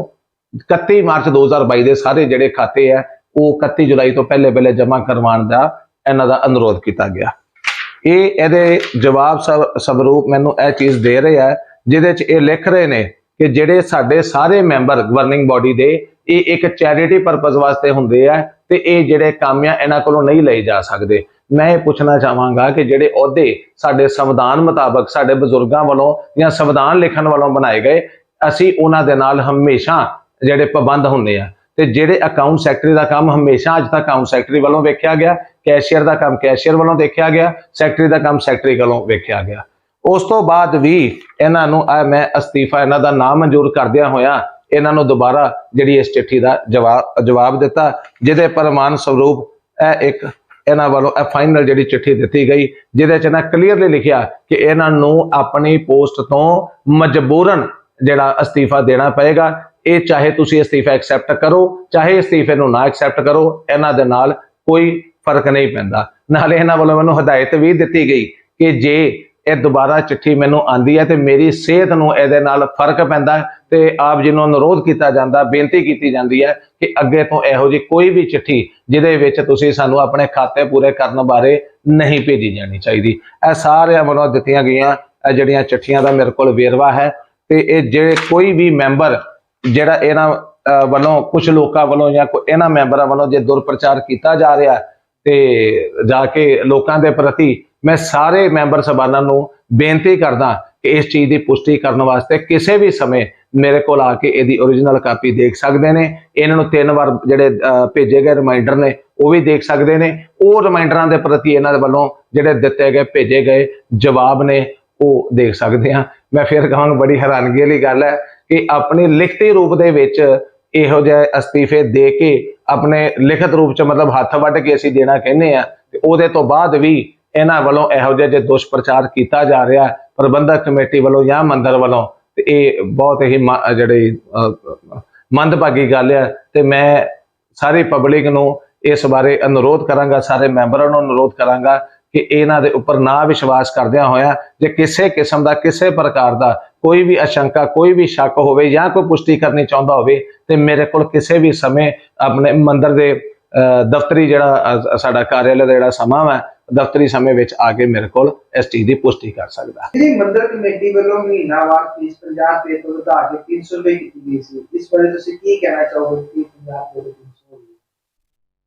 B: 31 ਮਾਰਚ 2022 ਦੇ ਸਾਰੇ ਜਿਹੜੇ ਖਾਤੇ ਹੈ ਉਹ 31 ਜੁਲਾਈ ਤੋਂ ਪਹਿਲੇ ਜਮ੍ਹਾਂ ਕਰਵਾਉਣ ਦਾ ਇਹਨਾਂ ਦਾ ਅਨੁਰੋਧ ਕੀਤਾ ਗਿਆ। ਇਹਦੇ ਜਵਾਬ ਸਵਰੂਪ ਮੈਨੂੰ ਇਹ ਚੀਜ਼ ਦੇ ਰਹੇ ਹੈ, ਜਿਹਦੇ 'ਚ ਇਹ ਲਿਖ ਰਹੇ ਨੇ ਕਿ ਜਿਹੜੇ ਸਾਡੇ ਸਾਰੇ ਮੈਂਬਰ ਗਵਰਨਿੰਗ ਬੋਡੀ ਦੇ ਇਹ ਇੱਕ ਚੈਰਿਟੀ ਪਰਪਸ ਵਾਸਤੇ ਹੁੰਦੇ ਆ ਤੇ ਇਹ ਜਿਹੜੇ ਕੰਮ ਆ ਇਹਨਾਂ ਕੋਲੋਂ ਨਹੀਂ ਲਏ ਜਾ ਸਕਦੇ। ਮੈਂ ਇਹ ਪੁੱਛਣਾ ਚਾਹਾਂਗਾ ਕਿ ਜਿਹੜੇ ਅਹੁਦੇ ਸਾਡੇ ਸੰਵਿਧਾਨ ਮੁਤਾਬਕ ਸਾਡੇ ਬਜ਼ੁਰਗਾਂ ਵੱਲੋਂ ਜਾਂ ਸੰਵਿਧਾਨ ਲਿਖਣ ਵੱਲੋਂ ਬਣਾਏ ਗਏ, ਅਸੀਂ ਉਹਨਾਂ ਦੇ ਨਾਲ ਹਮੇਸ਼ਾ ਜਿਹੜੇ ਪਾਬੰਦ ਹੁੰਦੇ ਆ। ਤੇ ਜਿਹੜੇ ਅਕਾਊਂਟ ਸੈਕਟਰੀ ਦਾ ਕੰਮ ਹਮੇਸ਼ਾ ਅੱਜ ਤੱਕ ਅਕਾਊਂਟ ਸੈਕਟਰੀ ਵੱਲੋਂ ਵੇਖਿਆ ਗਿਆ, ਕੈਸ਼ੀਅਰ ਦਾ ਕੰਮ ਕੈਸ਼ੀਅਰ ਵੱਲੋਂ ਦੇਖਿਆ ਗਿਆ, ਸੈਕਟਰੀ ਦਾ ਕੰਮ ਸੈਕਟਰੀ ਵੱਲੋਂ ਵੇਖਿਆ ਗਿਆ। ਉਸ ਤੋਂ ਬਾਅਦ ਵੀ ਇਹਨਾਂ ਨੂੰ ਮੈਂ ਅਸਤੀਫਾ ਇਹਨਾਂ ਦਾ ਨਾਮਨਜ਼ੂਰ ਕਰਦਿਆਂ ਹੋਇਆ ਇਹਨਾਂ ਨੂੰ ਦੁਬਾਰਾ ਜਿਹੜੀ ਇਸ ਚਿੱਠੀ ਦਾ ਜਵਾਬ ਦਿੱਤਾ, ਜਿਹਦੇ ਪ੍ਰਮਾਣ ਸਰੂਪ ਇਹ ਇੱਕ ਇਹਨਾਂ ਵੱਲੋਂ ਇਹ ਫਾਈਨਲ ਜਿਹੜੀ ਚਿੱਠੀ ਦਿੱਤੀ ਗਈ, ਜਿਹਦੇ 'ਚ ਇਹਨਾਂ ਕਲੀਅਰਲੀ ਲਿਖਿਆ ਕਿ ਇਹਨਾਂ ਨੂੰ ਆਪਣੀ ਪੋਸਟ ਤੋਂ ਮਜਬੂਰਨ ਜਿਹੜਾ ਅਸਤੀਫਾ ਦੇਣਾ ਪਏਗਾ। ਇਹ ਚਾਹੇ ਤੁਸੀਂ ਅਸਤੀਫਾ ਐਕਸੈਪਟ ਕਰੋ ਚਾਹੇ ਅਸਤੀਫੇ ਨੂੰ ਨਾ ਐਕਸੈਪਟ ਕਰੋ, ਇਹਨਾਂ ਦੇ ਨਾਲ ਕੋਈ ਫਰਕ ਨਹੀਂ ਪੈਂਦਾ। ਨਾਲੇ ਇਹਨਾਂ ਵੱਲੋਂ ਮੈਨੂੰ ਹਦਾਇਤ ਵੀ ਦਿੱਤੀ ਗਈ ਕਿ ਜੇ ਇਹ ਦੁਬਾਰਾ ਚਿੱਠੀ ਮੈਨੂੰ ਆਂਦੀ ਹੈ ਤੇ ਮੇਰੀ ਸਿਹਤ ਨੂੰ ਇਹਦੇ ਨਾਲ ਫਰਕ ਪੈਂਦਾ ਤੇ ਆਪ ਜੀ ਨੂੰ ਅਨੁਰੋਧ ਕੀਤਾ ਜਾਂਦਾ, ਬੇਨਤੀ ਕੀਤੀ ਜਾਂਦੀ ਹੈ ਕਿ ਅੱਗੇ ਤੋਂ ਇਹੋ ਜਿਹੀ ਕੋਈ ਵੀ ਚਿੱਠੀ ਜਿਹਦੇ ਵਿੱਚ ਤੁਸੀਂ ਸਾਨੂੰ ਆਪਣੇ ਖਾਤੇ ਪੂਰੇ ਕਰਨ ਬਾਰੇ ਨਹੀਂ ਭੇਜੀ ਜਾਣੀ ਚਾਹੀਦੀ। ਇਹ ਸਾਰਿਆਂ ਵੱਲੋਂ ਦਿੱਤੀਆਂ ਗਈਆਂ ਇਹ ਜਿਹੜੀਆਂ ਚਿੱਠੀਆਂ ਦਾ ਮੇਰੇ ਕੋਲ ਵੇਰਵਾ ਹੈ। ਤੇ ਇਹ ਜਿਹੜੇ ਕੋਈ ਵੀ ਮੈਂਬਰ ਜਿਹੜਾ ਇਹਨਾਂ ਵੱਲੋਂ ਕੁਝ ਲੋਕਾਂ ਵੱਲੋਂ ਜਾਂ ਇਹਨਾਂ ਮੈਂਬਰਾਂ ਵੱਲੋਂ ਜੇ ਦੁਰਪ੍ਰਚਾਰ ਕੀਤਾ ਜਾ ਰਿਹਾ ਤੇ ਜਾ ਕੇ ਲੋਕਾਂ ਦੇ ਪ੍ਰਤੀ ਮੈਂ ਸਾਰੇ ਮੈਂਬਰ ਸਭਾਨਾਂ ਨੂੰ ਬੇਨਤੀ ਕਰਦਾ ਕਿ ਇਸ ਚੀਜ਼ ਦੀ ਪੁਸ਼ਟੀ ਕਰਨ ਵਾਸਤੇ ਕਿਸੇ ਵੀ ਸਮੇਂ ਮੇਰੇ ਕੋਲ ਆ ਕੇ ਇਹਦੀ ਓਰੀਜਨਲ ਕਾਪੀ ਦੇਖ ਸਕਦੇ ਨੇ। ਇਹਨਾਂ ਨੂੰ 3 ਵਾਰ ਜਿਹੜੇ ਭੇਜੇ ਗਏ ਰਿਮਾਈਂਡਰ ਨੇ ਉਹ ਵੀ ਦੇਖ ਸਕਦੇ ਨੇ। ਉਹ ਰਿਮਾਈਂਡਰਾਂ ਦੇ ਪ੍ਰਤੀ ਇਹਨਾਂ ਦੇ ਵੱਲੋਂ ਜਿਹੜੇ ਦਿੱਤੇ ਗਏ ਭੇਜੇ ਗਏ ਜਵਾਬ ਨੇ ਉਹ ਦੇਖ ਸਕਦੇ ਹਾਂ। ਮੈਂ ਫਿਰ ਕਹਾਂਗਾ ਬੜੀ ਹੈਰਾਨਗੀ ਵਾਲੀ ਗੱਲ ਹੈ ਕਿ ਆਪਣੀ ਲਿਖਤੀ ਰੂਪ ਦੇ ਵਿੱਚ ਇਹੋ ਜਿਹੇ ਅਸਤੀਫੇ ਦੇ ਕੇ ਆਪਣੇ ਲਿਖਤ ਰੂਪ 'ਚ ਮਤਲਬ ਹੱਥ ਵੱਢ ਕੇ ਅਸੀਂ ਦੇਣਾ ਕਹਿੰਦੇ ਆ ਤੇ ਉਹਦੇ ਤੋਂ ਬਾਅਦ ਵੀ ਇਹਨਾਂ ਵੱਲੋਂ ਇਹੋ ਜਿਹੇ ਦੁਸ਼ਪ੍ਰਚਾਰ ਕੀਤਾ ਜਾ ਰਿਹਾ ਪ੍ਰਬੰਧਕ ਕਮੇਟੀ ਵੱਲੋਂ ਜਾਂ ਮੰਦਰ ਵੱਲੋਂ, ਤੇ ਇਹ ਬਹੁਤ ਹੀ ਜਿਹੜੀ ਮੰਦਭਾਗੀ ਗੱਲ ਹੈ। ਤੇ ਮੈਂ ਸਾਰੀ ਪਬਲਿਕ ਨੂੰ ਇਸ ਬਾਰੇ ਅਨੁਰੋਧ ਕਰਾਂਗਾ, ਸਾਰੇ ਮੈਂਬਰਾਂ ਨੂੰ ਅਨੁਰੋਧ ਕਰਾਂਗਾ ਕਿ ਇਹਨਾਂ ਦੇ ਉੱਪਰ ਨਾ ਵਿਸ਼ਵਾਸ ਕਰਦਿਆਂ ਹੋਇਆ ਜੇ ਕਿਸੇ ਕਿਸਮ ਦਾ ਕਿਸੇ ਪ੍ਰਕਾਰ ਦਾ ਕੋਈ ਵੀ ਅਸ਼ੰਕਾ ਕੋਈ ਵੀ ਸ਼ੱਕ ਹੋਵੇ ਜਾਂ ਕੋਈ ਪੁਸ਼ਟੀ ਕਰਨੀ ਚਾਹੁੰਦਾ ਹੋਵੇ ਤੇ ਮੇਰੇ ਕੋਲ ਕਿਸੇ ਵੀ ਸਮੇਂ ਆਪਣੇ ਮੰਦਰ ਦੇ ਦਫ਼ਤਰੀ ਜਿਹੜਾ ਸਾਡਾ ਕਾਰਿਆਲਾ ਦਾ ਜਿਹੜਾ ਸਮਾਂ ਹੈ ਦਫ਼ਤਰੀ ਸਮੇਂ ਵਿੱਚ ਆ ਕੇ ਮੇਰੇ ਕੋਲ ਇਸ ਚੀਜ਼ ਦੀ ਪੁਸ਼ਟੀ ਕਰ ਸਕਦਾ।
A: ਜਿਹੜੀ ਮੰਦਰ ਕਮੇਟੀ ਵੱਲੋਂ ਮਹੀਨਾਵਾਰ ਫੀਸ 50 ਰੁਪਏ ਤੋਂ ਵਧਾ ਕੇ 300 ਰੁਪਏ ਕੀਤੀ ਗਈ ਸੀ, ਇਸ ਬਾਰੇ ਤੁਸੀਂ ਕੀ ਕਹਿਣਾ ਚਾਹੋਗੇ ਕਿ 50 ਰੁਪਏ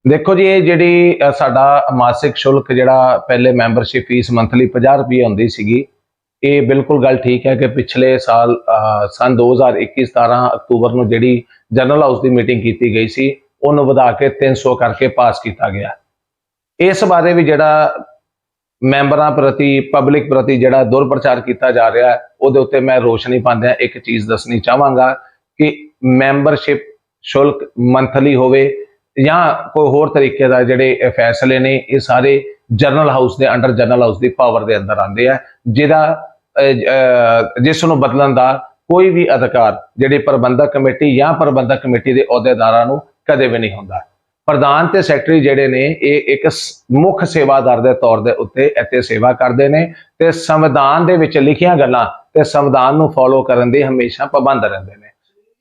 B: ਦੇਖੋ ਜੀ, ਇਹ ਜਿਹੜੀ ਸਾਡਾ ਮਾਸਿਕ ਸ਼ੁਲਕ ਜਿਹੜਾ ਪਹਿਲੇ ਮੈਂਬਰਸ਼ਿਪ ਫੀਸ ਮੰਥਲੀ 50 ਰੁਪਏ ਹੁੰਦੀ ਸੀਗੀ, ਇਹ ਬਿਲਕੁਲ ਗੱਲ ਠੀਕ ਹੈ ਕਿ ਪਿਛਲੇ ਸਾਲ ਸਨ 2021-17 ਅਕਤੂਬਰ ਨੂੰ ਜਿਹੜੀ ਜਨਰਲ ਹਾਊਸ ਦੀ ਮੀਟਿੰਗ ਕੀਤੀ ਗਈ ਸੀ, ਉਹਨੂੰ ਵਧਾ ਕੇ 300 ਕਰਕੇ ਪਾਸ ਕੀਤਾ ਗਿਆ। ਇਸ ਬਾਰੇ ਵੀ ਜਿਹੜਾ ਮੈਂਬਰਾਂ ਪ੍ਰਤੀ, ਪਬਲਿਕ ਪ੍ਰਤੀ ਜਿਹੜਾ ਦੁਰਪ੍ਰਚਾਰ ਕੀਤਾ ਜਾ ਰਿਹਾ ਹੈ, ਉਹਦੇ ਉੱਤੇ ਮੈਂ ਰੋਸ਼ਨੀ ਪਾਉਂਦਿਆਂ ਇੱਕ ਚੀਜ਼ ਦੱਸਣੀ ਚਾਹਾਂਗਾ ਕਿ ਮੈਂਬਰਸ਼ਿਪ ਸ਼ੁਲਕ ਮੰਥਲੀ ਹੋਵੇ ਜਾਂ ਕੋਈ ਹੋਰ ਤਰੀਕੇ ਦਾ ਜਿਹੜੇ ਫੈਸਲੇ ਨੇ, ਇਹ ਸਾਰੇ ਜਨਰਲ ਹਾਊਸ ਦੇ ਅੰਡਰ, ਜਨਰਲ ਹਾਊਸ ਦੀ ਪਾਵਰ ਦੇ ਅੰਦਰ ਆਉਂਦੇ ਆ, ਜਿਸ ਨੂੰ ਬਦਲਣ ਦਾ ਕੋਈ ਵੀ ਅਧਿਕਾਰ ਜਿਹੜੀ ਪ੍ਰਬੰਧਕ ਕਮੇਟੀ ਜਾਂ ਪ੍ਰਬੰਧਕ ਕਮੇਟੀ ਦੇ ਅਹੁਦੇਦਾਰਾਂ ਨੂੰ ਕਦੇ ਵੀ ਨਹੀਂ ਹੁੰਦਾ। ਪ੍ਰਧਾਨ ਤੇ ਸੈਕਟਰੀ ਜਿਹੜੇ ਨੇ, ਇਹ ਇੱਕ ਮੁੱਖ ਸੇਵਾਦਾਰ ਦੇ ਤੌਰ ਦੇ ਉੱਤੇ ਇੱਥੇ ਸੇਵਾ ਕਰਦੇ ਨੇ ਤੇ ਸੰਵਿਧਾਨ ਦੇ ਵਿੱਚ ਲਿਖੀਆਂ ਗੱਲਾਂ ਤੇ ਸੰਵਿਧਾਨ ਨੂੰ ਫੋਲੋ ਕਰਨ ਦੇ ਹਮੇਸ਼ਾ ਪਾਬੰਦ ਰਹਿੰਦੇ ਨੇ।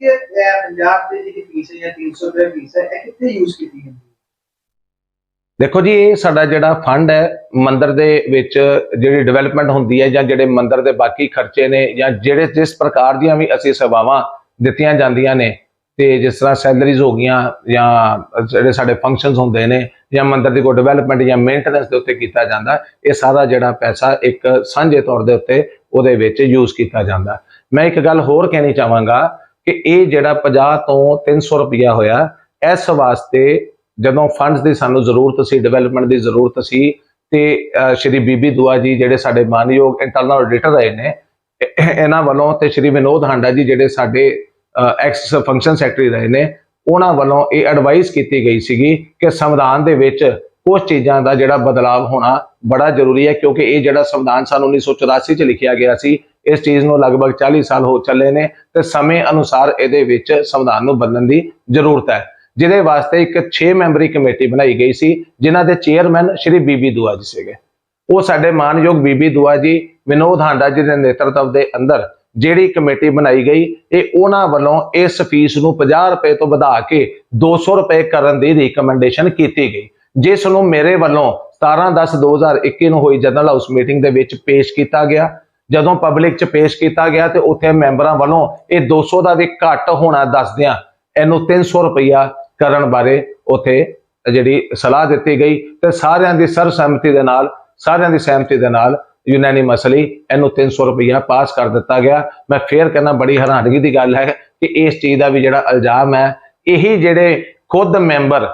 A: ਇਹ ਪੰਜਾਬ ਦੀ ਜਿਹੜੀ ਫੀਸ ਹੈ ਜਾਂ 300 ਰੁਪਏ ਫੀਸ ਹੈ, ਇਹ ਕਿੱਥੇ ਯੂਜ਼ ਕੀਤੀ ਜਾਂਦੀ ਹੈ?
B: ਦੇਖੋ ਜੀ, ਇਹ ਸਾਡਾ ਜਿਹੜਾ ਫੰਡ ਹੈ, ਮੰਦਿਰ ਦੇ ਵਿੱਚ ਜਿਹੜੀ ਡਿਵੈਲਪਮੈਂਟ ਹੁੰਦੀ ਹੈ ਜਾਂ ਜਿਹੜੇ ਮੰਦਿਰ ਦੇ ਬਾਕੀ ਖਰਚੇ ਨੇ ਜਾਂ ਜਿਹੜੇ ਜਿਸ ਪ੍ਰਕਾਰ ਦੀਆਂ ਵੀ ਅਸੀਂ ਸੇਵਾਵਾਂ ਦਿੱਤੀਆਂ ਜਾਂਦੀਆਂ ਨੇ, ਤੇ ਜਿਸ ਤਰ੍ਹਾਂ ਸੈਲਰੀਜ਼ ਹੋ ਗਈਆਂ ਜਾਂ ਜਿਹੜੇ ਸਾਡੇ ਫੰਕਸ਼ਨਸ ਹੁੰਦੇ ਨੇ ਜਾਂ ਮੰਦਿਰ ਦੀ ਕੋਈ ਡਿਵੈਲਪਮੈਂਟ ਜਾਂ ਮੇਨਟੇਨੈਂਸ ਦੇ ਉੱਤੇ ਕੀਤਾ ਜਾਂਦਾ, ਇਹ ਸਾਰਾ ਜਿਹੜਾ ਪੈਸਾ ਇੱਕ ਸਾਂਝੇ ਤੌਰ ਦੇ ਉੱਤੇ ਉਹਦੇ ਵਿੱਚ ਯੂਜ਼ ਕੀਤਾ ਜਾਂਦਾ। ਮੈਂ ਇੱਕ ਗੱਲ ਹੋਰ ਕਹਿਣੀ ਚਾਹਾਂਗਾ ਕਿ ਇਹ ਜਿਹੜਾ 50 ਤੋਂ 300 ਰੁਪਇਆ ਹੋਇਆ, ਇਸ ਵਾਸਤੇ ਜਦੋਂ ਫੰਡਸ ਦੀ ਸਾਨੂੰ ਜ਼ਰੂਰਤ ਸੀ, ਡਿਵੈਲਪਮੈਂਟ ਦੀ ਜ਼ਰੂਰਤ ਸੀ, ਤੇ ਸ਼੍ਰੀ ਬੀਬੀ ਦੁਆ ਜੀ ਜਿਹੜੇ ਸਾਡੇ ਮਾਨਯੋਗ ਇੰਟਰਨਲ ਆਡੀਟਰ ਰਹੇ ਨੇ, ਇਹਨਾਂ ਵੱਲੋਂ, ਤੇ ਸ਼੍ਰੀ ਵਿਨੋਦ ਹਾਂਡਾ ਜੀ ਜਿਹੜੇ ਸਾਡੇ ਐਕਸ ਫੰਕਸ਼ਨ ਸੈਕਟਰੀ ਰਹੇ ਨੇ, ਉਹਨਾਂ ਵੱਲੋਂ ਇਹ ਐਡਵਾਈਸ ਕੀਤੀ ਗਈ ਸੀਗੀ ਕਿ ਸੰਵਿਧਾਨ ਦੇ ਵਿੱਚ ਕੁਝ ਚੀਜ਼ਾਂ ਦਾ ਜਿਹੜਾ ਬਦਲਾਵ ਹੋਣਾ ਬੜਾ ਜ਼ਰੂਰੀ ਹੈ, ਕਿਉਂਕਿ ਇਹ ਜਿਹੜਾ ਸੰਵਿਧਾਨ ਸਨ 1984 ਚ ਲਿਖਿਆ ਗਿਆ ਸੀ, ਇਸ ਚੀਜ਼ ਨੂੰ ਲਗਭਗ 40 ਸਾਲ ਹੋ ਚੱਲੇ ਨੇ ਤੇ ਸਮੇਂ ਅਨੁਸਾਰ ਇਹਦੇ ਵਿੱਚ ਸੰਵਿਧਾਨ ਨੂੰ ਬਦਲਣ ਦੀ ਜ਼ਰੂਰਤ ਹੈ, ਜਿਹਦੇ ਵਾਸਤੇ ਇੱਕ 6 ਮੈਂਬਰੀ ਕਮੇਟੀ ਬਣਾਈ ਗਈ ਸੀ, ਜਿਨ੍ਹਾਂ ਦੇ ਚੇਅਰਮੈਨ ਸ਼੍ਰੀ ਬੀਬੀ ਦੁਆ ਜੀ ਸੀਗੇ। ਉਹ ਸਾਡੇ ਮਾਨਯੋਗ ਬੀਬੀ ਦੁਆ ਜੀ, ਵਿਨੋਦ ਹਾਂਡਾ ਜੀ ਦੇ ਨੇਤਰਤਵ ਦੇ ਅੰਦਰ ਜਿਹੜੀ ਕਮੇਟੀ ਬਣਾਈ ਗਈ, ਇਹ ਉਹਨਾਂ ਵੱਲੋਂ ਇਸ ਫੀਸ ਨੂੰ 50 ਰੁਪਏ ਤੋਂ ਵਧਾ ਕੇ 200 ਰੁਪਏ ਕਰਨ ਦੀ ਰਿਕਮੈਂਡੇਸ਼ਨ ਕੀਤੀ ਗਈ, ਜਿਸ ਨੂੰ ਮੇਰੇ ਵੱਲੋਂ 17/10/2021 ਨੂੰ ਹੋਈ ਜਨਰਲ ਹਾਊਸ ਮੀਟਿੰਗ ਦੇ ਵਿੱਚ ਪੇਸ਼ ਕੀਤਾ ਗਿਆ। ਜਦੋਂ ਪਬਲਿਕ 'ਚ ਪੇਸ਼ ਕੀਤਾ ਗਿਆ ਤੇ ਉੱਥੇ ਮੈਂਬਰਾਂ ਵੱਲੋਂ ਇਹ 200 ਦਾ ਵੀ ਘੱਟ ਹੋਣਾ ਦੱਸਦਿਆਂ ਇਹਨੂੰ 300 ਰੁਪਇਆ ਕਰਨ ਬਾਰੇ ਉੱਥੇ ਜਿਹੜੀ ਸਲਾਹ ਦਿੱਤੀ ਗਈ ਤੇ ਸਾਰਿਆਂ ਦੀ ਸਰਬਸੰਮਤੀ ਦੇ ਨਾਲ, ਸਾਰਿਆਂ ਦੀ ਸਹਿਮਤੀ ਦੇ ਨਾਲ ਯੂਨੈਨਿਮਸਲੀ ਇਹਨੂੰ 300 ਰੁਪਇਆ ਪਾਸ ਕਰ ਦਿੱਤਾ ਗਿਆ। ਮੈਂ ਫੇਰ ਕਹਿੰਦਾ ਬੜੀ ਹੈਰਾਨਗੀ ਦੀ ਗੱਲ ਹੈ ਕਿ ਇਸ ਚੀਜ਼ ਦਾ ਵੀ ਜਿਹੜਾ ਇਲਜ਼ਾਮ ਹੈ, ਇਹੀ ਜਿਹੜੇ ਖੁਦ ਮੈਂਬਰ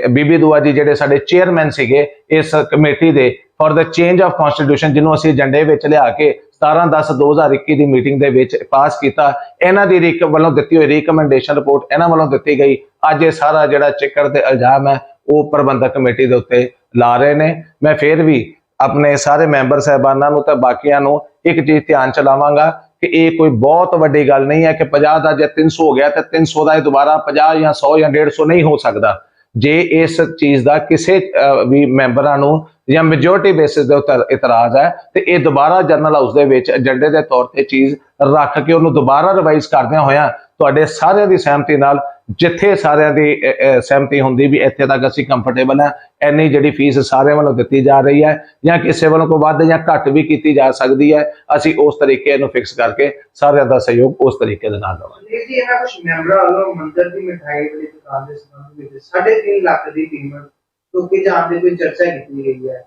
B: ਬੀਬੀ ਦੁਆ ਜੀ ਜਿਹੜੇ ਸਾਡੇ ਚੇਅਰਮੈਨ ਸੀਗੇ ਇਸ ਕਮੇਟੀ ਦੇ for the change of constitution, ਜਿਹਨੂੰ ਅਸੀਂ ਏਜੰਡੇ ਵਿੱਚ ਲਿਆ ਕੇ 17/10/2021 ਦੀ ਮੀਟਿੰਗ ਦੇ ਵਿੱਚ ਪਾਸ ਕੀਤਾ, ਇਹਨਾਂ ਦੀ ਵੱਲੋਂ ਦਿੱਤੀ ਹੋਈ ਰਿਕਮੈਂਡੇਸ਼ਨ ਰਿਪੋਰਟ ਇਹਨਾਂ ਵੱਲੋਂ ਦਿੱਤੀ ਗਈ। ਅੱਜ ਇਹ ਸਾਰਾ ਜਿਹੜਾ ਚਿੱਕੜ ਤੇ ਇਲਜ਼ਾਮ ਹੈ ਉਹ ਪ੍ਰਬੰਧਕ ਕਮੇਟੀ ਦੇ ਉੱਤੇ ਲਾ ਰਹੇ ਨੇ। ਮੈਂ ਫਿਰ ਵੀ ਆਪਣੇ ਸਾਰੇ ਮੈਂਬਰ ਸਾਹਿਬਾਨਾਂ ਨੂੰ ਤੇ ਬਾਕੀਆਂ ਨੂੰ ਇੱਕ ਚੀਜ਼ ਧਿਆਨ ਚ ਲਾਵਾਂਗਾ ਕਿ ਇਹ ਕੋਈ ਬਹੁਤ ਵੱਡੀ ਗੱਲ ਨਹੀਂ ਹੈ ਕਿ 50 ਦਾ ਜੇ 300 ਹੋ ਗਿਆ ਤੇ 300 ਦਾ ਇਹ ਦੁਬਾਰਾ 50 ਜਾਂ 100 ਜਾਂ 150 ਨਹੀਂ ਹੋ ਸਕਦਾ। ਜੇ ਇਸ ਚੀਜ਼ ਦਾ ਕਿਸੇ ਵੀ ਮੈਂਬਰਾਂ ਨੂੰ ਜਾਂ ਮੈਜੋਰਟੀ ਬੇਸਿਸ ਦੇ ਉੱਤੇ ਇਤਰਾਜ਼ ਹੈ ਤੇ ਇਹ ਦੁਬਾਰਾ ਜਨਰਲ ਹਾਊਸ ਦੇ ਵਿੱਚ ਏਜੰਡੇ ਦੇ ਤੌਰ ਤੇ ਚੀਜ਼ ਰੱਖ ਕੇ ਉਹਨੂੰ ਦੁਬਾਰਾ ਰਿਵਾਈਜ਼ ਕਰਦਿਆਂ ਹੋਇਆਂ ਤੁਹਾਡੇ ਸਾਰਿਆਂ ਦੀ ਸਹਿਮਤੀ ਨਾਲ, ਜਿੱਥੇ ਸਾਰਿਆਂ ਦੀ ਸਹਿਮਤੀ ਹੁੰਦੀ ਵੀ ਇੱਥੇ ਤੱਕ ਅਸੀਂ ਕੰਫਰਟੇਬਲ ਹਾਂ, ਇੰਨੀ ਜਿਹੜੀ ਫੀਸ ਸਾਰਿਆਂ ਵੱਲੋਂ ਦਿੱਤੀ ਜਾ ਰਹੀ ਹੈ ਜਾਂ ਕਿਸੇ ਵੱਲੋਂ ਕੋਈ ਵੱਧ ਜਾਂ ਘੱਟ ਵੀ ਕੀਤੀ ਜਾ ਸਕਦੀ ਹੈ, ਅਸੀਂ ਉਸ ਤਰੀਕੇ ਨੂੰ ਫਿਕਸ ਕਰਕੇ ਸਾਰਿਆਂ ਦਾ ਸਹਿਯੋਗ ਉਸ ਤਰੀਕੇ ਦੇ ਨਾਲ ਲਵਾਂਗੇ।
A: ਜੀ, ਇਹਨਾਂ ਕੁਝ ਮੈਂਬਰਾਂ ਵੱਲੋਂ ਮੰਦਰ ਦੀ ਮਿਠਾਈ ਵਾਲੀ ਦੁਕਾਨ ਦੇ ਸੰਬੰਧ ਵਿੱਚ 3.5 ਲੱਖ ਦੀ ਕੀਮਤ ਚੁੱਕੀ ਜਾਣ ਦੀ ਕੋਈ ਚਰਚਾ ਕੀਤੀ ਗਈ ਹੈ,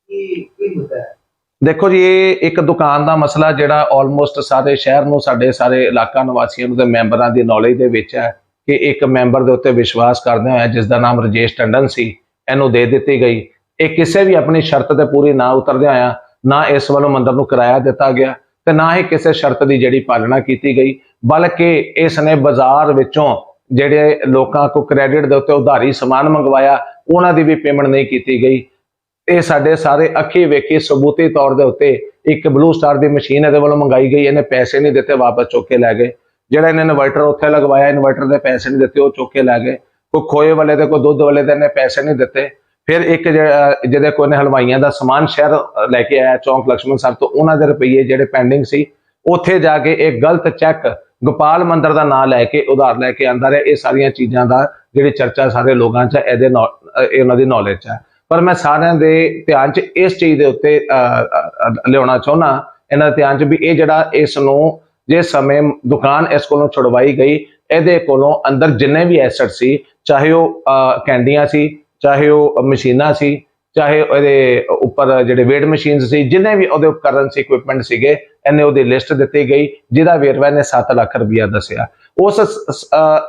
A: ਕੀ ਮੁੱਦਾ ਹੈ?
B: ਦੇਖੋ ਜੀ, ਇਹ ਇੱਕ ਦੁਕਾਨ ਦਾ ਮਸਲਾ ਜਿਹੜਾ ਆਲਮੋਸਟ ਸਾਰੇ ਸ਼ਹਿਰ ਨੂੰ, ਸਾਡੇ ਸਾਰੇ ਇਲਾਕਾ ਨਿਵਾਸੀਆਂ ਨੂੰ ਤੇ ਮੈਂਬਰਾਂ ਦੀ ਨੌਲੇਜ ਦੇ ਵਿੱਚ ਹੈ ਕਿ ਇੱਕ ਮੈਂਬਰ ਦੇ ਉੱਤੇ ਵਿਸ਼ਵਾਸ ਕਰਦੇ ਹੋਏ ਜਿਸ ਦਾ ਨਾਮ ਰਜੇਸ਼ ਟੰਡਨ ਸੀ, ਇਹਨੂੰ ਦੇ ਦਿੱਤੀ ਗਈ। ਇਹ ਕਿਸੇ ਵੀ ਆਪਣੀ ਸ਼ਰਤ ਤੇ ਪੂਰੀ ਨਾ ਉਤਰਦੇ ਹੋਇਆ ਨਾ ਇਸ ਵੱਲੋਂ ਮੰਦਰ ਨੂੰ ਕਿਰਾਇਆ ਦਿੱਤਾ ਗਿਆ ਤੇ ਨਾ ਹੀ ਕਿਸੇ ਸ਼ਰਤ ਦੀ ਜਿਹੜੀ ਪਾਲਣਾ ਕੀਤੀ ਗਈ, ਬਲਕਿ ਇਸ ਨੇ ਬਾਜ਼ਾਰ ਵਿੱਚੋਂ ਜਿਹੜੇ ਲੋਕਾਂ ਕੋ ਕ੍ਰੈਡਿਟ ਦੇ ਉੱਤੇ ਉਧਾਰੀ ਸਮਾਨ ਮੰਗਵਾਇਆ, ਉਹਨਾਂ ਦੀ ਵੀ ਪੇਮੈਂਟ ਨਹੀਂ ਕੀਤੀ ਗਈ। ਇਹ ਸਾਡੇ ਸਾਰੇ ਅੱਖੀ ਵੇਖੀ ਸਬੂਤੀ ਤੌਰ ਦੇ ਉੱਤੇ ਇੱਕ ਬਲੂ ਸਟਾਰ ਦੀ ਮਸ਼ੀਨ ਇਹਦੇ ਵੱਲੋਂ ਮੰਗਾਈ ਗਈ, ਇਹਨੇ ਪੈਸੇ ਨਹੀਂ ਦਿੱਤੇ, ਵਾਪਸ ਚੁੱਕ ਕੇ ਲੈ ਗਏ। ਜਿਹੜਾ ਇਹਨੇ ਇਨਵਰਟਰ ਉੱਥੇ ਲਗਵਾਇਆ, ਇਨਵਰਟਰ ਦੇ ਪੈਸੇ ਨਹੀਂ ਦਿੱਤੇ, ਉਹ ਚੁੱਕ ਕੇ ਲੈ ਗਏ। ਕੋਈ ਖੋਏ ਵਾਲੇ ਦੇ, ਕੋਈ ਦੁੱਧ ਵਾਲੇ ਦੇ ਇਹਨੇ ਪੈਸੇ ਨਹੀਂ ਦਿੱਤੇ। ਫਿਰ ਇੱਕ ਜਿਹਦੇ ਕੋਲ ਨੇ ਹਲਵਾਈਆਂ ਦਾ ਸਮਾਨ ਸ਼ਹਿਰ ਲੈ ਕੇ ਆਇਆ ਚੌਂਕ ਲక్ష్మణ ਸਾਹਿਬ ਤੋਂ, ਉਹਨਾਂ ਦੇ ਰੁਪਈਏ ਜਿਹੜੇ ਪੈਂਡਿੰਗ ਸੀ, ਉੱਥੇ ਜਾ ਕੇ ਇੱਕ ਗਲਤ ਚੈੱਕ ਗੋਪਾਲ ਮੰਦਰ ਦਾ ਨਾਂ ਲੈ ਕੇ ਉਧਾਰ ਲੈ ਕੇ ਆਂਦਾ ਰਿਹਾ। ਇਹ ਸਾਰੀਆਂ ਚੀਜ਼ਾਂ ਦਾ ਜਿਹੜੀ ਚਰਚਾ ਸਾਰੇ ਲੋਕਾਂ 'ਚ ਇਹਦੇ ਉਹਨਾਂ ਦੀ ਨੌਲੇਜ 'ਚ ਹੈ। ਪਰ ਮੈਂ ਸਾਰਿਆਂ ਦੇ ਧਿਆਨ 'ਚ ਇਸ ਚੀਜ਼ ਦੇ ਉੱਤੇ ਲਿਆਉਣਾ ਚਾਹੁੰਦਾ, ਇਹਨਾਂ ਦੇ ਧਿਆਨ 'ਚ ਵੀ ਇਹ ਜਿਹੜਾ ਇਸ ਨੂੰ ਜਿਸ ਸਮੇਂ ਦੁਕਾਨ ਇਸ ਕੋਲੋਂ ਛੁਡਵਾਈ ਗਈ, ਇਹਦੇ ਕੋਲੋਂ ਅੰਦਰ ਜਿੰਨੇ ਵੀ ਐਸਟ ਸੀ, ਚਾਹੇ ਉਹ ਕੈਂਡੀਆਂ ਸੀ, ਚਾਹੇ ਉਹ ਮਸ਼ੀਨਾਂ ਸੀ, ਚਾਹੇ ਇਹਦੇ ਉੱਪਰ ਜਿਹੜੇ ਵੇਟ ਮਸ਼ੀਨਸ ਸੀ, ਜਿੰਨੇ ਵੀ ਉਹਦੇ ਉਪਕਰਨ ਸੀ, ਇਕਵਿਪਮੈਂਟ ਸੀਗੇ, ਇਹਨੇ ਉਹਦੀ ਲਿਸਟ ਦਿੱਤੀ ਗਈ, ਜਿਹਦਾ ਵੇਰਵਾ ਇਹਨੇ 7 ਲੱਖ ਰੁਪਇਆ ਦੱਸਿਆ। ਉਸ